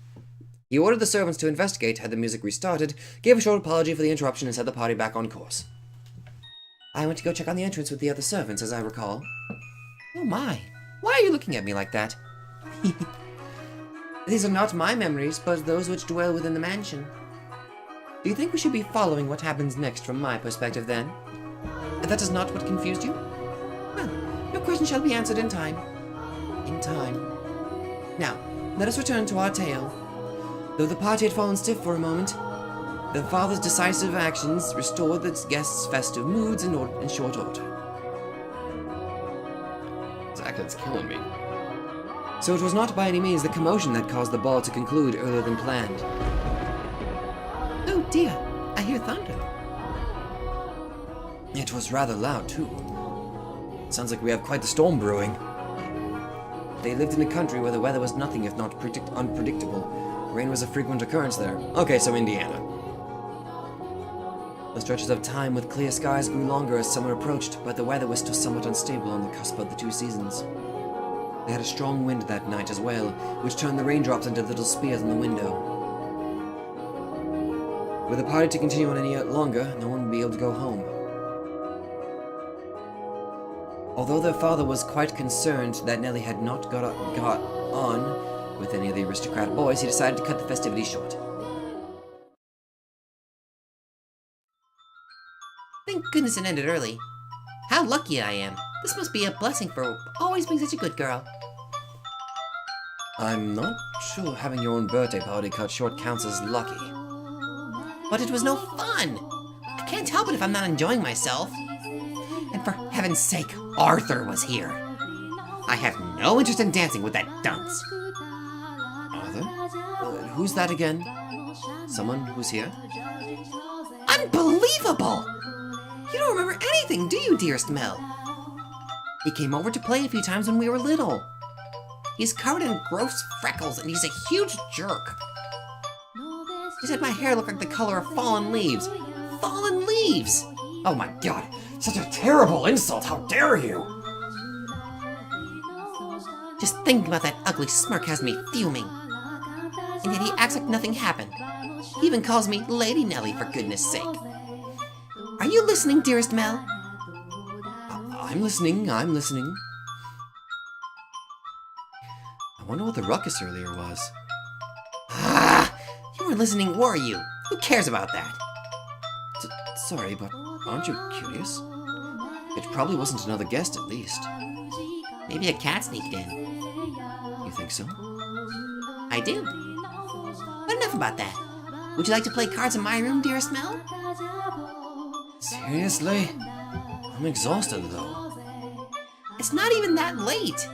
B: He ordered the servants to investigate, had the music restarted, gave a short apology for the interruption, and set the party back on course. I went to go check on the entrance with the other servants, as I recall. Oh my, why are you looking at me like that? These are not my memories, but those which dwell within the mansion. Do you think we should be following what happens next from my perspective, then? That is not what confused you? Well, your question shall be answered in time. In time. Now, let us return to our tale. Though the party had fallen stiff for a moment, the father's decisive actions restored the guests' festive moods in short order.
A: Zach, that's killing me.
B: So it was not by any means the commotion that caused the ball to conclude earlier than planned. Oh dear, I hear thunder. It was rather loud, too. Sounds like we have quite the storm brewing. They lived in a country where the weather was nothing if not unpredictable. Rain was a frequent occurrence there. Okay, so Indiana. The stretches of time with clear skies grew longer as summer approached, but the weather was still somewhat unstable on the cusp of the two seasons. They had a strong wind that night as well, which turned the raindrops into little spears on the window. Were the party to continue on any longer, no one would be able to go home. Although their father was quite concerned that Nellie had not got on with any of the aristocrat boys, he decided to cut the festivities short. Thank goodness it ended early. How lucky I am. This must be a blessing for always being such a good girl. I'm not sure having your own birthday party cut short counts as lucky. But it was no fun! I can't help it if I'm not enjoying myself. And for heaven's sake, Arthur was here. I have no interest in dancing with that dunce. Arthur? Who's that again? Someone who's here? Unbelievable! You don't remember anything, do you, dearest Mel? He came over to play a few times when we were little. He's covered in gross freckles and he's a huge jerk. He said my hair looked like the color of fallen leaves. Fallen leaves! Oh my god, such a terrible insult, how dare you! Just thinking about that ugly smirk has me fuming. And yet he acts like nothing happened. He even calls me Lady Nellie, for goodness sake. Are you listening, dearest Mel? I'm listening. I wonder what the ruckus earlier was. You weren't listening, were you? Who cares about that? Sorry, but aren't you curious? It probably wasn't another guest, at least. Maybe a cat sneaked in. You think so? I do. But enough about that. Would you like to play cards in my room, dearest Mel?
A: Seriously? I'm exhausted, though.
B: It's not even that late.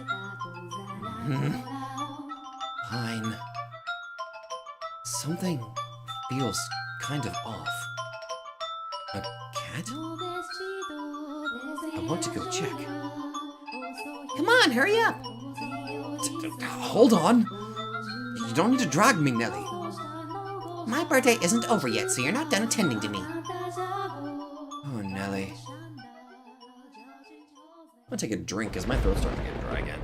A: Fine. Something feels kind of off. A cat? I want to go check.
B: Come on, hurry up.
A: Hold on. You don't need to drag me, Nellie.
B: My birthday isn't over yet, so you're not done attending to me.
A: Oh, Nellie. I'm gonna take a drink because my throat's starting to get dry again.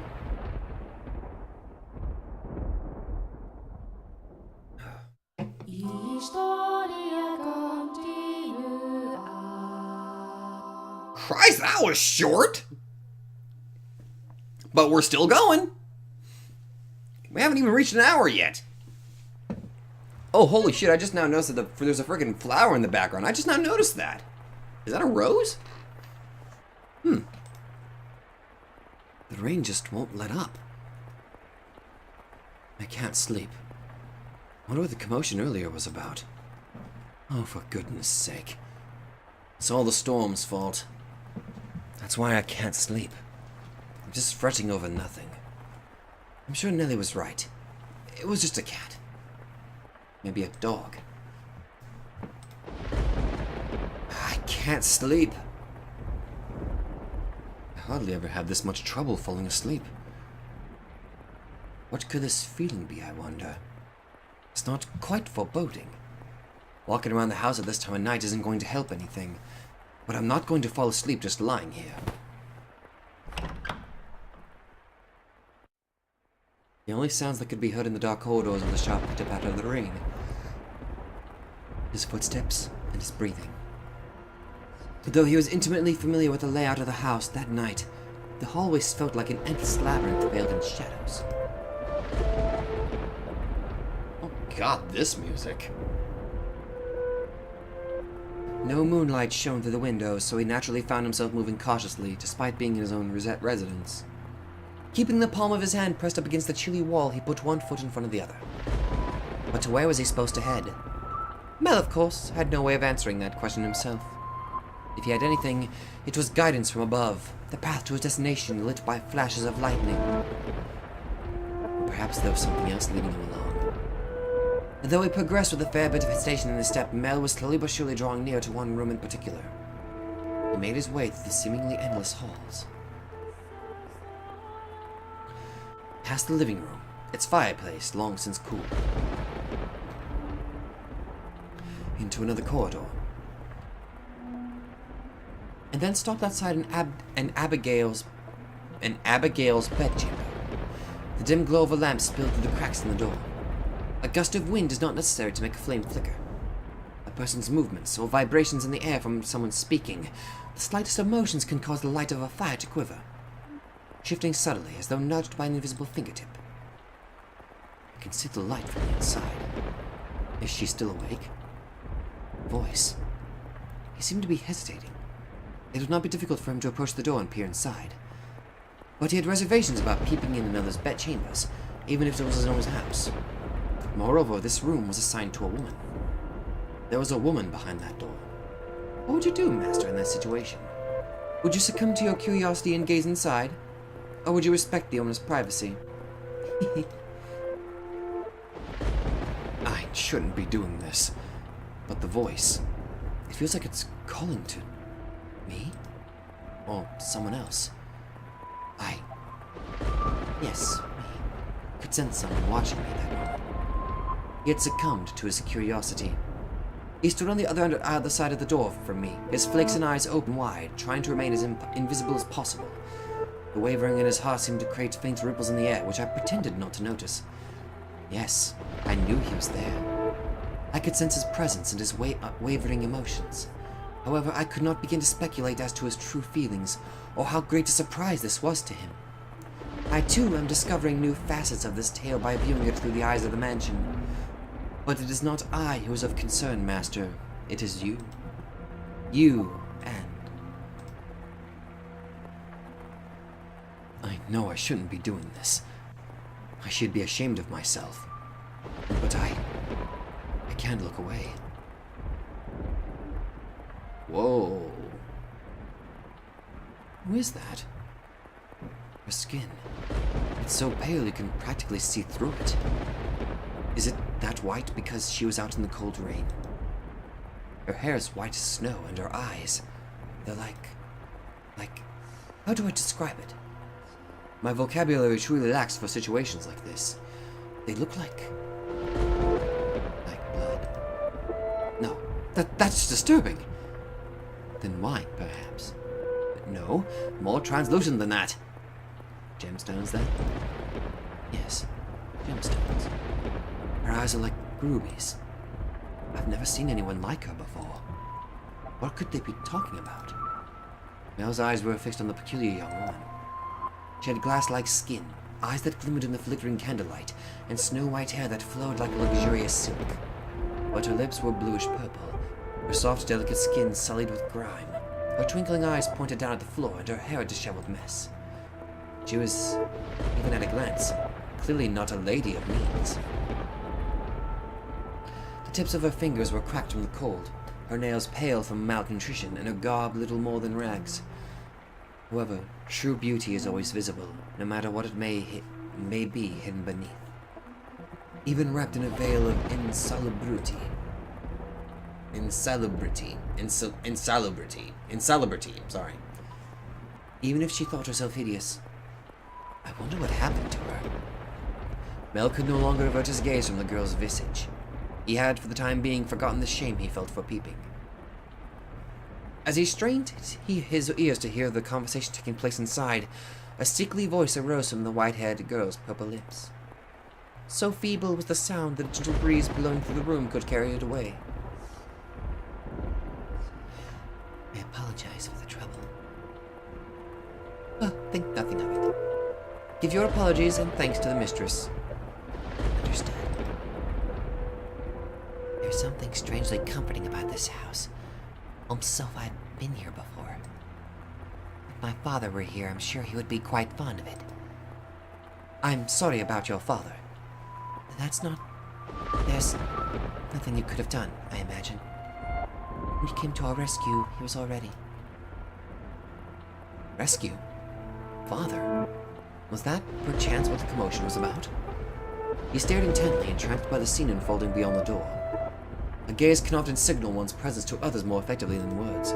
A: Christ, that was short! But we're still going. We haven't even reached an hour yet. Oh, holy shit, I just now noticed that there's a friggin' flower in the background. I just now noticed that. Is that a rose? The rain just won't let up. I can't sleep. I wonder what the commotion earlier was about. Oh, for goodness sake. It's all the storm's fault. That's why I can't sleep. I'm just fretting over nothing. I'm sure Nellie was right. It was just a cat. Maybe a dog. I can't sleep. I hardly ever have this much trouble falling asleep. What could this feeling be, I wonder? It's not quite foreboding. Walking around the house at this time of night isn't going to help anything, but I'm not going to fall asleep just lying here. The only sounds that could be heard in the dark corridors were the sharp pitter-patter of the rain, his footsteps, and his breathing. But though he was intimately familiar with the layout of the house that night, the hallways felt like an endless labyrinth veiled in shadows. Oh god, this music. No moonlight shone through the windows, so he naturally found himself moving cautiously, despite being in his own residence. Keeping the palm of his hand pressed up against the chilly wall, he put one foot in front of the other. But to where was he supposed to head? Mel, of course, had no way of answering that question himself. If he had anything, it was guidance from above, the path to his destination lit by flashes of lightning. Perhaps there was something else leading him along. Though he progressed with a fair bit of hesitation in his step, Mel was slowly but surely drawing near to one room in particular. He made his way through the seemingly endless halls. Past the living room, its fireplace long since cooled. Into another corridor. And then stopped outside an Abigail's bedchamber. The dim glow of a lamp spilled through the cracks in the door. A gust of wind is not necessary to make a flame flicker. A person's movements or vibrations in the air from someone speaking, the slightest of motions can cause the light of a fire to quiver, shifting subtly as though nudged by an invisible fingertip. I can see the light from the inside. Is she still awake? Voice. He seemed to be hesitating. It would not be difficult for him to approach the door and peer inside. But he had reservations about peeping in another's bedchambers, even if it was his own house. Moreover, this room was assigned to a woman. There was a woman behind that door. What would you do, Master, in that situation? Would you succumb to your curiosity and gaze inside? Or would you respect the owner's privacy? I shouldn't be doing this. But the voice, it feels like it's calling to me? Or someone else. Yes, me. Could sense someone watching me that moment. He had succumbed to his curiosity. He stood on the other side of the door from me, his flaxen eyes open wide, trying to remain as invisible as possible. The wavering in his heart seemed to create faint ripples in the air, which I pretended not to notice. Yes, I knew he was there. I could sense his presence and his wavering emotions. However, I could not begin to speculate as to his true feelings, or how great a surprise this was to him. I, too, am discovering new facets of this tale by viewing it through the eyes of the mansion. But it is not I who is of concern, Master. It is you. You and... I know I shouldn't be doing this. I should be ashamed of myself. But I can't look away. Whoa. Who is that? Her skin. It's so pale you can practically see through it. Is it that white because she was out in the cold rain? Her hair is white as snow, and her eyes, they're like... how do I describe it? My vocabulary truly lacks for situations like this. They look like blood. No, that's disturbing. Then wine, perhaps. But no, more translucent than that. Gemstones, then? Yes, gemstones. Her eyes are like rubies. I've never seen anyone like her before. What could they be talking about? Mel's eyes were fixed on the peculiar young woman. She had glass-like skin, eyes that glimmered in the flickering candlelight, and snow-white hair that flowed like luxurious silk. But her lips were bluish-purple, her soft, delicate skin sullied with grime. Her twinkling eyes pointed down at the floor, and her hair a disheveled mess. She was, even at a glance, clearly not a lady of means. The
B: tips of her fingers were cracked from the cold, her nails pale from malnutrition, and her garb little more than rags. However, true beauty is always visible, no matter what it may be hidden beneath. Even wrapped in a veil of insalubrity. Sorry. Even if she thought herself hideous, I wonder what happened to her. Mel could no longer avert his gaze from the girl's visage. He had, for the time being, forgotten the shame he felt for peeping. As he strained his ears to hear the conversation taking place inside, a sickly voice arose from the white-haired girl's purple lips. So feeble was the sound that a gentle breeze blowing through the room could carry it away. I apologize for the trouble. Oh, think nothing of it. Give your apologies and thanks to the mistress. Understood. There's something strangely comforting about this house. Almost as if I'd been here before. If my father were here, I'm sure he would be quite fond of it. I'm sorry about your father. There's nothing you could have done, I imagine. When you came to our rescue, he was already... Rescue? Father? Was that, perchance, what the commotion was about? He stared intently, entranced by the scene unfolding beyond the door. A gaze can often signal one's presence to others more effectively than words.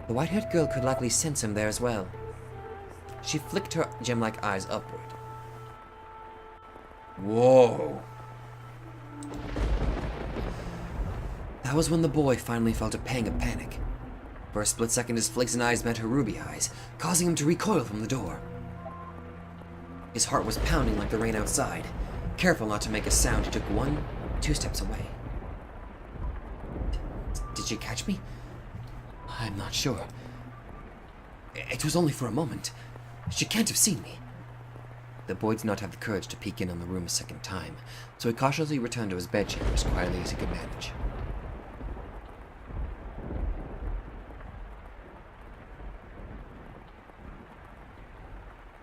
B: The white-haired girl could likely sense him there as well. She flicked her gem-like eyes upward. Whoa! That was when the boy finally felt a pang of panic. For a split second, his flaxen eyes met her ruby eyes, causing him to recoil from the door. His heart was pounding like the rain outside. Careful not to make a sound, he took 2 steps away. Did she catch me? I'm not sure. It was only for a moment. She can't have seen me. The boy did not have the courage to peek in on the room a second time, so he cautiously returned to his bedchamber as quietly as he could manage.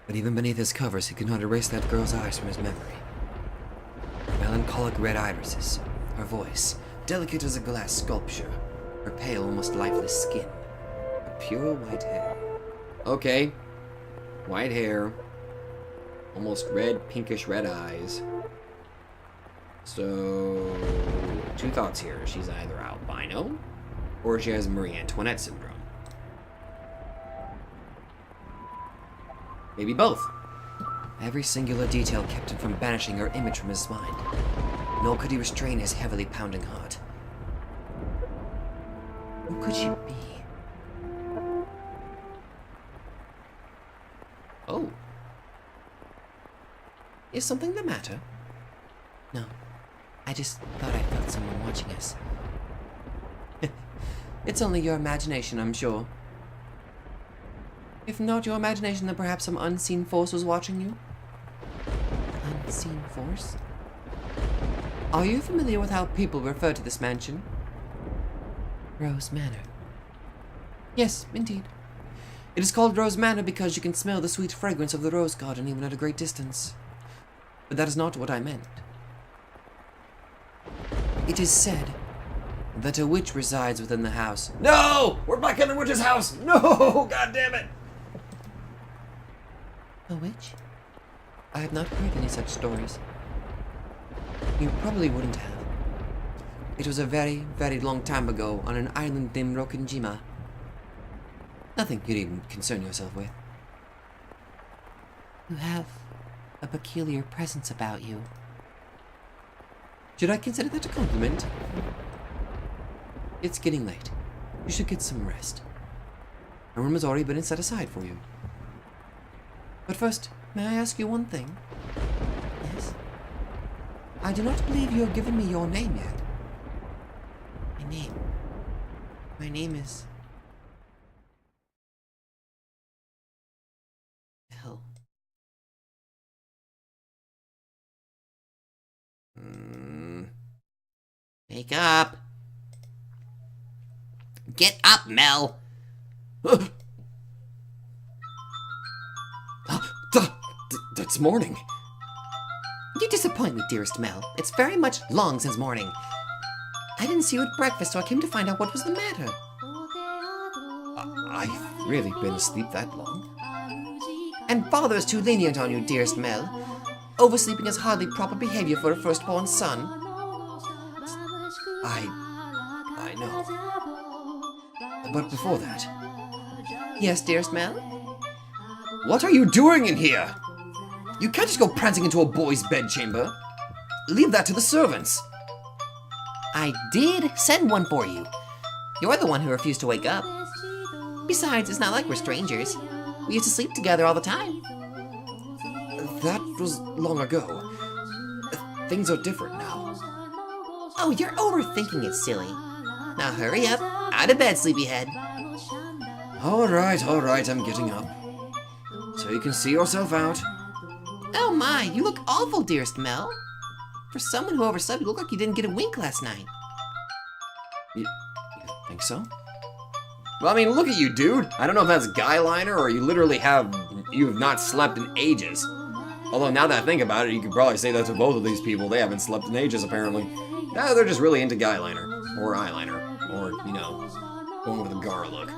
B: But even beneath his covers, he could not erase that girl's eyes from his memory. Her melancholic red irises, her voice, delicate as a glass sculpture, her pale, almost lifeless skin, her pure white hair. Okay, white hair, almost red, pinkish red eyes. So, 2 thoughts here. She's either albino, or she has Marie Antoinette syndrome. Maybe both. Every singular detail kept him from banishing her image from his mind, nor could he restrain his heavily pounding heart. Who could she be? Oh. Is something the matter? No. I just thought I felt someone watching us. It's only your imagination, I'm sure. If not your imagination, then perhaps some unseen force was watching you? Unseen force? Are you familiar with how people refer to this mansion? Rose Manor. Yes, indeed. It is called Rose Manor because you can smell the sweet fragrance of the rose garden even at a great distance. But that is not what I meant. It is said that a witch resides within the house. No! We're back in the witch's house! No! God damn it! A witch? I have not heard any such stories. You probably wouldn't have. It was a very, very long time ago on an island named Rokinjima. Nothing you'd even concern yourself with. You have a peculiar presence about you. Should I consider that a compliment? It's getting late. You should get some rest. A room has already been set aside for you. But first, may I ask you one thing? Yes? I do not believe you have given me your name yet. My name is... Hell. Wake up! Get up, Mel! That's morning. You disappoint me, dearest Mel. It's very much long since morning. I didn't see you at breakfast, so I came to find out what was the matter.
A: I've really been asleep that long.
B: And father is too lenient on you, dearest Mel. Oversleeping is hardly proper behavior for a firstborn son.
A: I know. But before that,
B: Yes, dearest Mel?
A: what are you doing in here? You can't just go prancing into a boy's bedchamber. Leave that to the servants.
B: I did send one for you. You're the one who refused to wake up. Besides, it's not like we're strangers. We used to sleep together all the time.
A: That was long ago. Things are different now.
B: Oh, you're overthinking it, silly. Now hurry up. Out of bed, sleepyhead.
A: All right, I'm getting up. So you can see yourself out.
B: Oh my, you look awful, dearest Mel. For someone who overslept, you look like you didn't get a wink last night.
A: You think so? Well, I mean, look at you, dude. I don't know if that's guy liner or you have not slept in ages. Although now that I think about it, you could probably say that to both of these people. They haven't slept in ages, apparently. No, they're just really into guy liner. Or eyeliner. Or, going with a Gara look.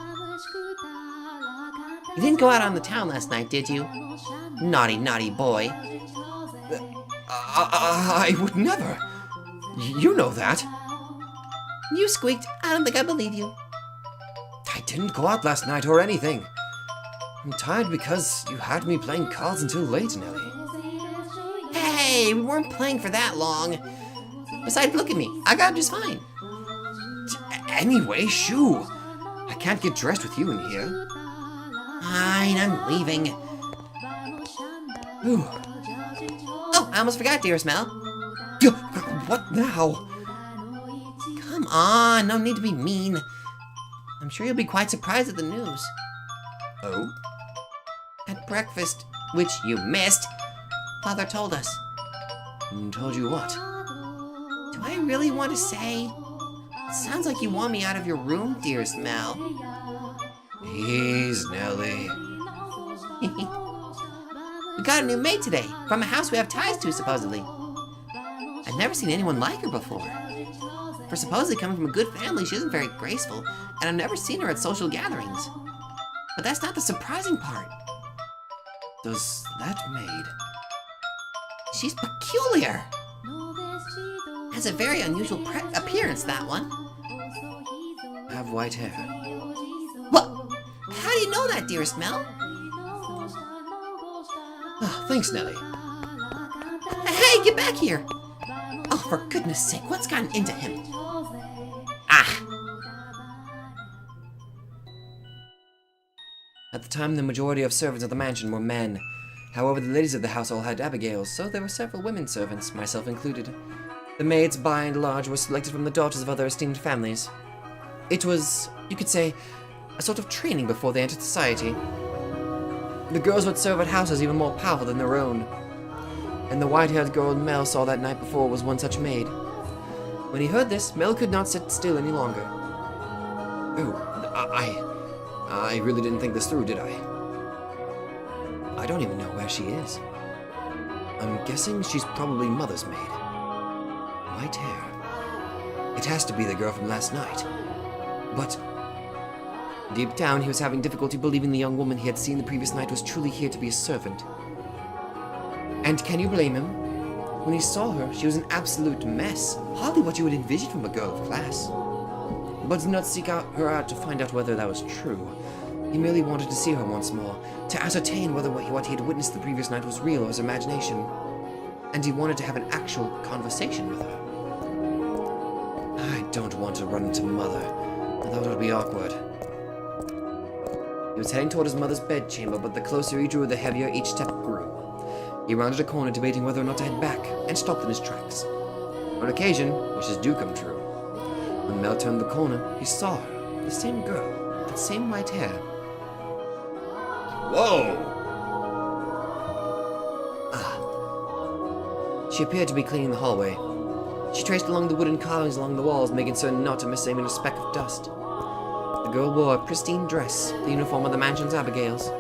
B: You didn't go out on the town last night, did you? Naughty, naughty boy.
A: I would never. You know that.
B: You squeaked. I don't think I believe you.
A: I didn't go out last night or anything. I'm tired because you had me playing cards until late, Nellie.
B: Hey, we weren't playing for that long. Besides, look at me. I got him just fine.
A: Anyway, shoo. I can't get dressed with you in here.
B: Fine, I'm leaving.
A: Ooh.
B: Oh, I almost forgot, dearest Mel.
A: What now?
B: Come on, no need to be mean. I'm sure you'll be quite surprised at the news.
A: Oh?
B: At breakfast, which you missed, Father told us.
A: Told you what?
B: Do I really want to say? It sounds like you want me out of your room, dearest Mel.
A: Please, Nellie.
B: We got a new maid today, from a house we have ties to, supposedly. I've never seen anyone like her before. For supposedly coming from a good family, she isn't very graceful, and I've never seen her at social gatherings. But that's not the surprising part.
A: Does that maid...
B: She's peculiar. Has a very unusual appearance, that one.
A: Have white hair.
B: What? How do you know that, dearest Mel?
A: Oh, thanks, Nellie.
B: Hey, get back here! Oh, for goodness sake, what's gotten into him? Ah!
A: At the time, the majority of servants of the mansion were men. However, the ladies of the household had abigails, so there were several women servants, myself included. The maids, by and large, were selected from the daughters of other esteemed families. It was, you could say, a sort of training before they entered society. The girls would serve at houses even more powerful than their own. And the white-haired girl Mel saw that night before was one such maid. When he heard this, Mel could not sit still any longer. Oh, I really didn't think this through, did I? I don't even know where she is. I'm guessing she's probably Mother's maid. White hair. It has to be the girl from last night. But deep down, he was having difficulty believing the young woman he had seen the previous night was truly here to be a servant. And can you blame him? When he saw her, she was an absolute mess. Hardly what you would envision from a girl of class. But did not seek her out to find out whether that was true. He merely wanted to see her once more, to ascertain whether what he had witnessed the previous night was real or his imagination. And he wanted to have an actual conversation with her. I don't want to run into Mother. I thought it would be awkward. He was heading toward his mother's bedchamber, but the closer he drew, the heavier each step grew. He rounded a corner, debating whether or not to head back, and stopped in his tracks. On occasion, wishes do come true. When Mel turned the corner, he saw her, the same girl, with the same white hair. Whoa! Ah. She appeared to be cleaning the hallway. She traced along the wooden carvings along the walls, making certain not to miss even a speck of dust. The girl wore a pristine dress, the uniform of the mansion's abigails,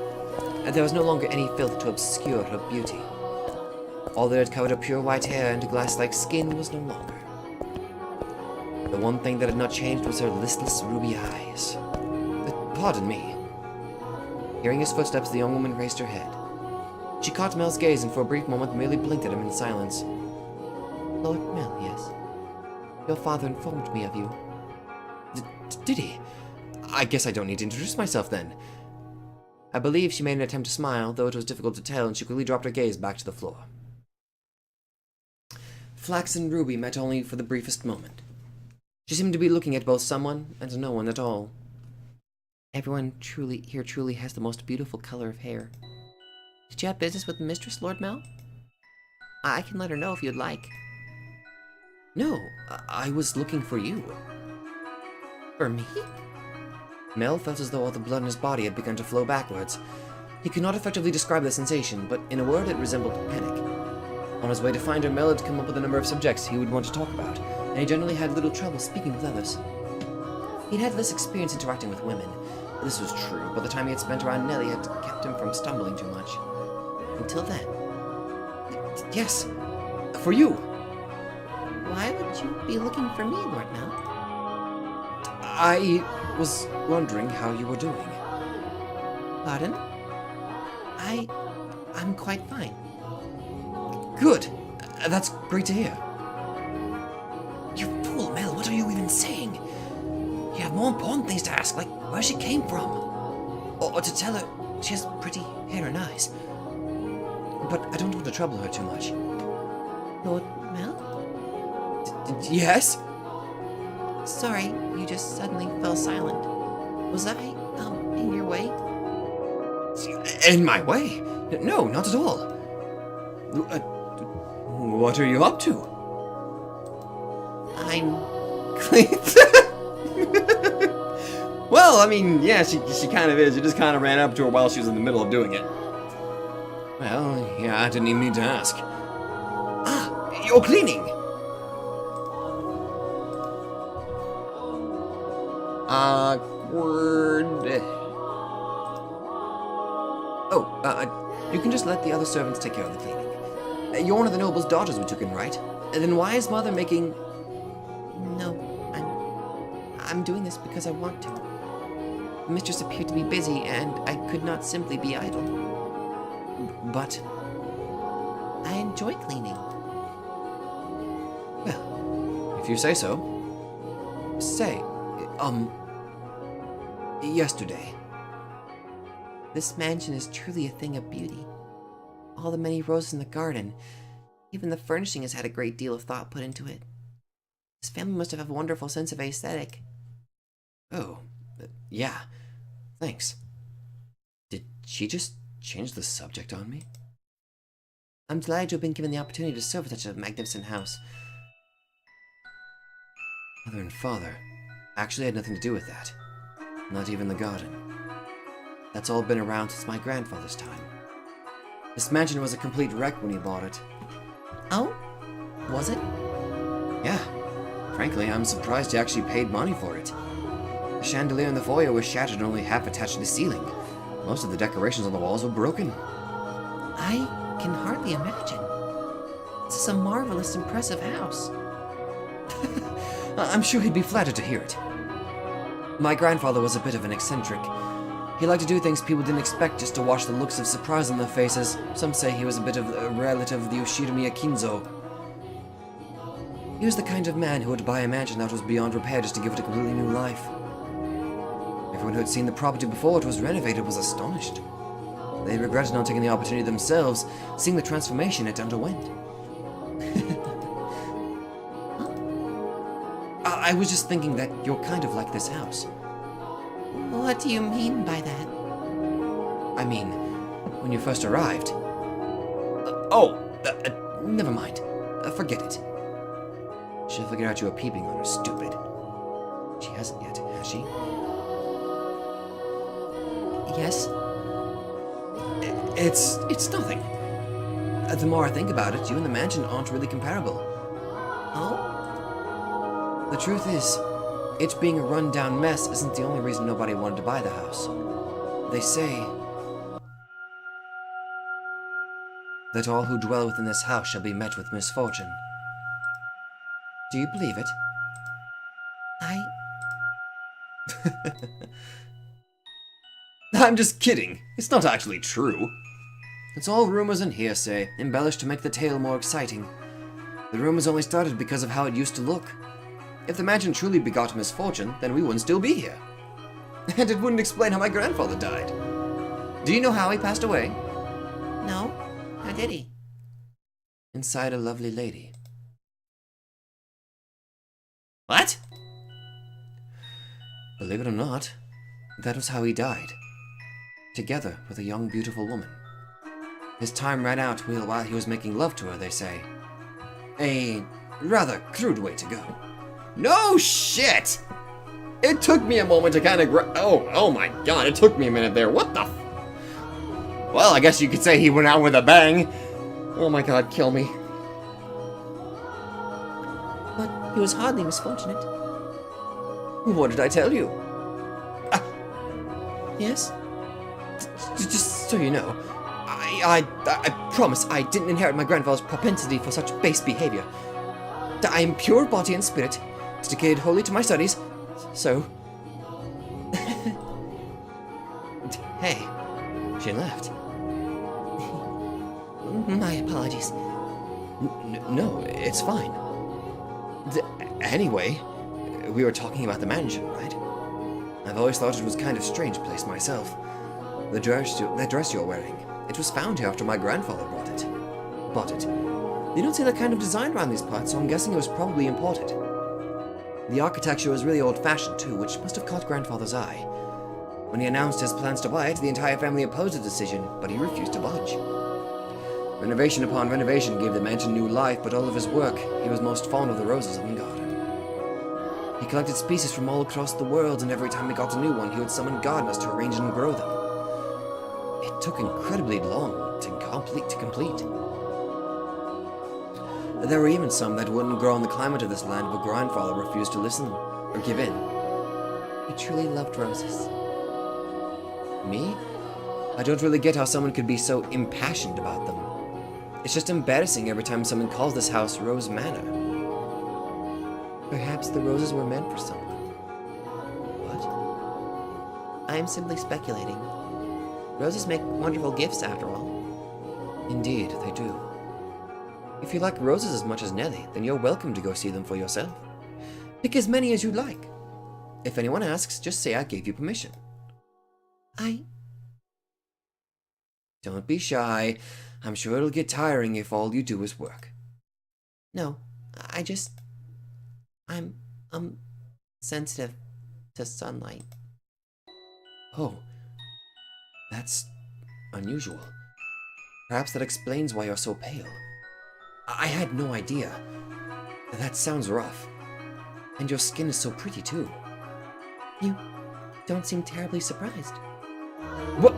A: and there was no longer any filth to obscure her beauty. All that had covered her pure white hair and glass-like skin was no longer.
B: The one thing that had not changed was her listless ruby eyes. Pardon me. Hearing his footsteps, the young woman raised her head. She caught Mel's gaze and for a brief moment merely blinked at him in silence. Lord Mel, yes. Your father informed me of you. Did he? I guess I don't need to introduce myself then. I believe she made an attempt to smile, though it was difficult to tell, and she quickly dropped her gaze back to the floor. Flax and Ruby met only for the briefest moment. She seemed to be looking at both someone and no one at all. Everyone here truly has the most beautiful color of hair. Did you have business with Mistress, Lord Mel? I can let her know if you'd like. No, I was looking for you. For me? Mel felt as though all the blood in his body had begun to flow backwards. He could not effectively describe the sensation, but in a word it resembled panic. On his way to find her, Mel had come up with a number of subjects he would want to talk about, and he generally had little trouble speaking with others. He'd had less experience interacting with women. This was true, but the time he had spent around Nellie had kept him from stumbling too much. Until then. Yes, for you. Why would you be looking for me, Lord Mel? I was wondering how you were doing. Pardon? I'm quite fine. Good. That's great to hear. You fool, Mel, what are you even saying? You have more important things to ask, like where she came from. Or to tell her she has pretty hair and eyes. But I don't want to trouble her too much. Lord Mel? Yes? Sorry, you just suddenly fell silent. Was I, in your way? In my way? No, not at all. What are you up to? I'm clean. Well, I mean, yeah, she kind of is. You just kind of ran up to her while she was in the middle of doing it. Well, yeah, I didn't even need to ask. Ah, you're cleaning! Awkward. Oh, you can just let the other servants take care of the cleaning. You're one of the noble's daughters we took in, right? Then why is Mother making... No, I'm doing this because I want to. The mistress appeared to be busy, and I could not simply be idle. But I enjoy cleaning. Well, if you say so. Say, yesterday. This mansion is truly a thing of beauty. All the many roses in the garden, even the furnishing has had a great deal of thought put into it. This family must have a wonderful sense of aesthetic. Oh, yeah, thanks. Did she just change the subject on me? I'm delighted to have been given the opportunity to serve such a magnificent house. Mother and father actually had nothing to do with that. Not even the garden. That's all been around since my grandfather's time. This mansion was a complete wreck when he bought it. Oh? Was it? Yeah. Frankly, I'm surprised he actually paid money for it. The chandelier in the foyer was shattered and only half attached to the ceiling. Most of the decorations on the walls were broken. I can hardly imagine. This is a marvelous, impressive house. I'm sure he'd be flattered to hear it. My grandfather was a bit of an eccentric. He liked to do things people didn't expect just to watch the looks of surprise on their faces. Some say he was a bit of a relative of the Yoshirimiya Kinzo. He was the kind of man who would buy a mansion that was beyond repair just to give it a completely new life. Everyone who had seen the property before it was renovated was astonished. They regretted not taking the opportunity themselves, seeing the transformation it underwent. I was just thinking that you're kind of like this house. What do you mean by that? I mean, when you first arrived... never mind. Forget it. She'll figure out you were peeping on her, stupid. She hasn't yet, has she? Yes? It's nothing. The more I think about it, you and the mansion aren't really comparable. Oh? The truth is, it being a run-down mess isn't the only reason nobody wanted to buy the house. They say that all who dwell within this house shall be met with misfortune. Do you believe it? I...
A: I'm just kidding. It's not actually true. It's all rumors and hearsay, embellished to make the tale more exciting. The rumors only started because of how it used to look. If the mansion truly begot misfortune, then we wouldn't still be here. And it wouldn't explain how my grandfather died. Do you know how he passed away?
B: No? How did he?
A: Inside a lovely lady. What? Believe it or not, that was how he died. Together with a young, beautiful woman. His time ran out while he was making love to her, they say. A rather crude way to go. No shit! It took me a moment to kind of oh my god, it took me a minute there. What the Well, I guess you could say he went out with a bang. Oh my god, kill me.
B: But he was hardly misfortunate.
A: What did I tell you?
B: Yes?
A: Just so you know, I promise I didn't inherit my grandfather's propensity for such base behavior. I am pure body and spirit, dedicated wholly to my studies, so... Hey, she left.
B: My apologies.
A: No, it's fine. Anyway, we were talking about the mansion, right? I've always thought it was kind of strange place myself. The dress you're wearing, it was found here after my grandfather bought it. You don't see that kind of design around these parts, so I'm guessing it was probably imported. The architecture was really old-fashioned too, which must have caught grandfather's eye. When he announced his plans to buy it, the entire family opposed the decision, but he refused to budge. Renovation upon renovation gave the mansion new life, but all of his work, he was most fond of the roses in the garden. He collected species from all across the world, and every time he got a new one, he would summon gardeners to arrange and grow them. It took incredibly long to complete. There were even some that wouldn't grow in the climate of this land, but grandfather refused to listen or give in.
B: He truly loved roses.
A: Me? I don't really get how someone could be so impassioned about them. It's just embarrassing every time someone calls this house Rose Manor.
B: Perhaps the roses were meant for someone.
A: What?
B: I am simply speculating. Roses make wonderful gifts, after all.
A: Indeed, they do. If you like roses as much as Nellie, then you're welcome to go see them for yourself. Pick as many as you'd like. If anyone asks, just say I gave you permission. Don't be shy. I'm sure it'll get tiring if all you do is work.
B: No, I'm sensitive to sunlight.
A: Oh, that's unusual. Perhaps that explains why you're so pale. I had no idea. That sounds rough. And your skin is so pretty too.
B: You don't seem terribly surprised.
A: What?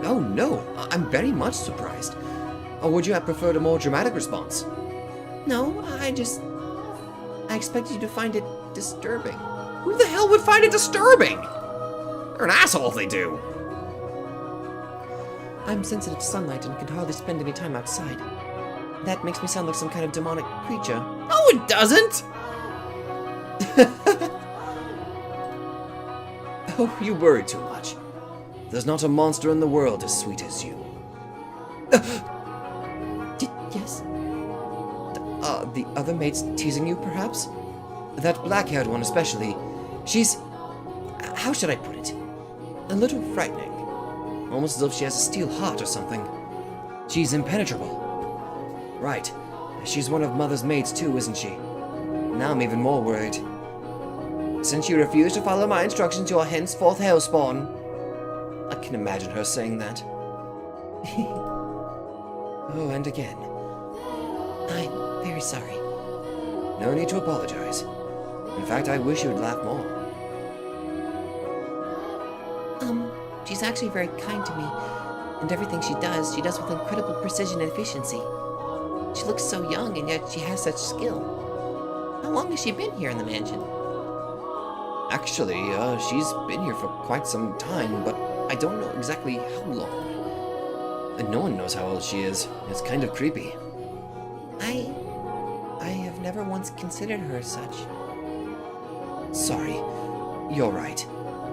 A: Oh no, I'm very much surprised. Or would you have preferred a more dramatic response?
B: No, I expected you to find it disturbing.
A: Who the hell would find it disturbing? They're an asshole if they do.
B: I'm sensitive to sunlight and can hardly spend any time outside. That makes me sound like some kind of demonic creature.
A: No, it doesn't! Oh, you worry too much. There's not a monster in the world as sweet as you.
B: Yes?
A: The other maid's teasing you, perhaps? That black-haired one especially. She's... how should I put it? A little frightening. Almost as if she has a steel heart or something. She's impenetrable. Right. She's one of Mother's maids too, isn't she? Now I'm even more worried. Since you refuse to follow my instructions, you're henceforth hellspawn. I can imagine her saying that. Oh, and again.
B: I'm very sorry.
A: No need to apologize. In fact, I wish you would laugh more.
B: She's actually very kind to me, and everything she does with incredible precision and efficiency. She looks so young, and yet she has such skill. How long has she been here in the mansion?
A: Actually, she's been here for quite some time, but I don't know exactly how long. And no one knows how old she is. It's kind of creepy.
B: I have never once considered her as such. Sorry. You're right.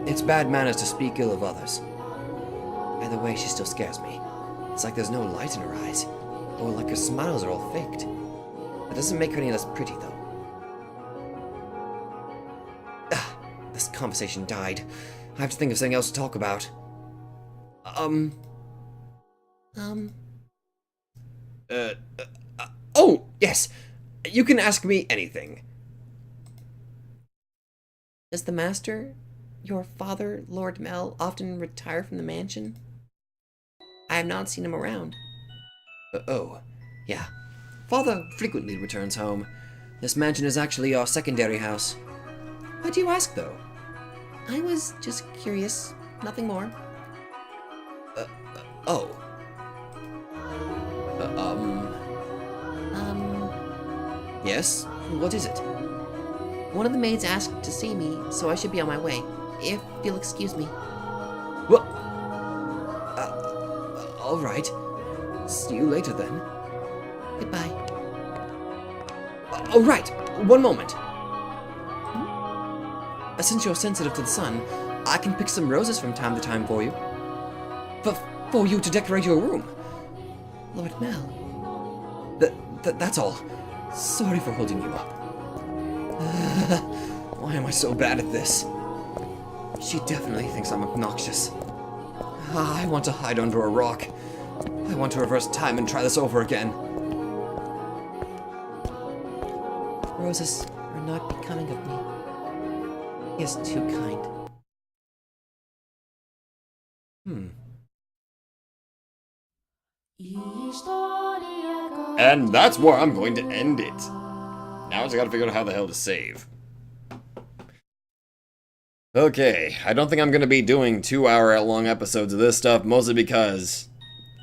B: It's bad manners to speak ill of others. Either way, she still scares me. It's like there's no light in her eyes, or like her smiles are all faked. That doesn't make her any less pretty, though. This conversation died. I have to think of something else to talk about. Oh, yes! You can ask me anything. Does the master, your father, Lord Mel, often retire from the mansion? I have not seen him around. Yeah. Father frequently returns home. This mansion is actually our secondary house. Why do you ask, though? I was just curious. Nothing more. Yes? What is it? One of the maids asked to see me, so I should be on my way. If you'll excuse me. What? All right. See you later, then. Goodbye. Oh, right. One moment. Since you're sensitive to the sun, I can pick some roses from time to time for you. For you to decorate your room. Lord Mel. That's all. Sorry for holding you up. Why am I so bad at this? She definitely thinks I'm obnoxious. I want to hide under a rock. I want to reverse time and try this over again. Roses are not becoming of me. He is too kind.
A: And that's where I'm going to end it. Now I just gotta figure out how the hell to save. Okay, I don't think I'm gonna be doing 2-hour-long episodes of this stuff, mostly because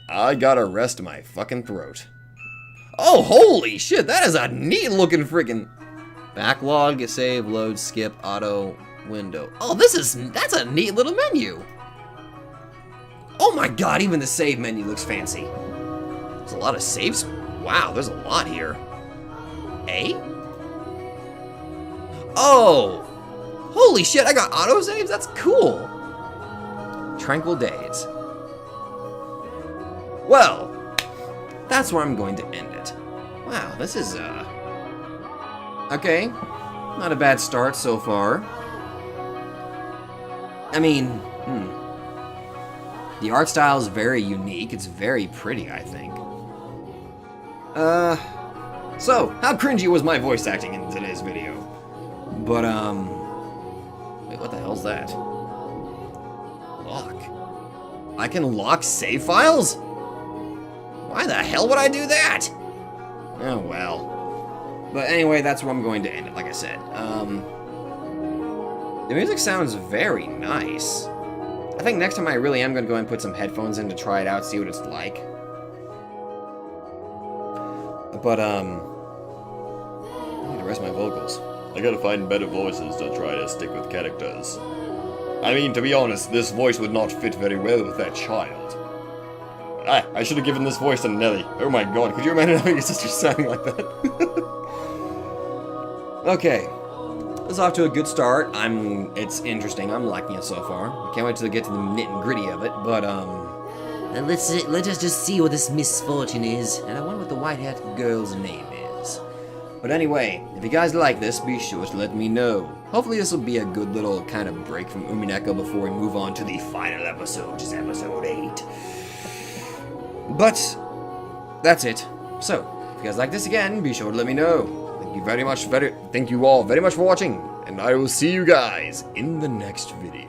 A: I gotta rest my fucking throat. Oh, holy shit, that is a neat looking freaking backlog, save, load, skip, auto, window. Oh, that's a neat little menu. Oh my god, even the save menu looks fancy. There's a lot of saves. Wow, there's a lot here. A? Oh! Holy shit, I got autosaves? That's cool! Tranquil Days. Well, that's where I'm going to end it. Wow, this is, okay. Not a bad start so far. I mean, the art style is very unique. It's very pretty, I think. So, how cringy was my voice acting in today's video? But, wait, what the hell's that? Lock. I can lock save files? Why the hell would I do that? Oh, well. But anyway, that's where I'm going to end it, like I said. The music sounds very nice. I think next time I really am going to go and put some headphones in to try it out, see what it's like. But, I need to rest my vocals. I gotta find better voices to try to stick with characters. I mean, to be honest, this voice would not fit very well with that child. I should have given this voice to Nelly. Oh my god, could you imagine having your sister sounding like that? Okay. This is off to a good start. It's interesting. I'm liking it so far. I can't wait till I get to the nit and gritty of it, but, let us just see what this misfortune is. And I wonder what the white-haired girl's name is. But anyway, if you guys like this, be sure to let me know. Hopefully this will be a good little kind of break from Umineko before we move on to the final episode, which is episode 8. But, that's it. So, if you guys like this again, be sure to let me know. Thank you all very much for watching, and I will see you guys in the next video.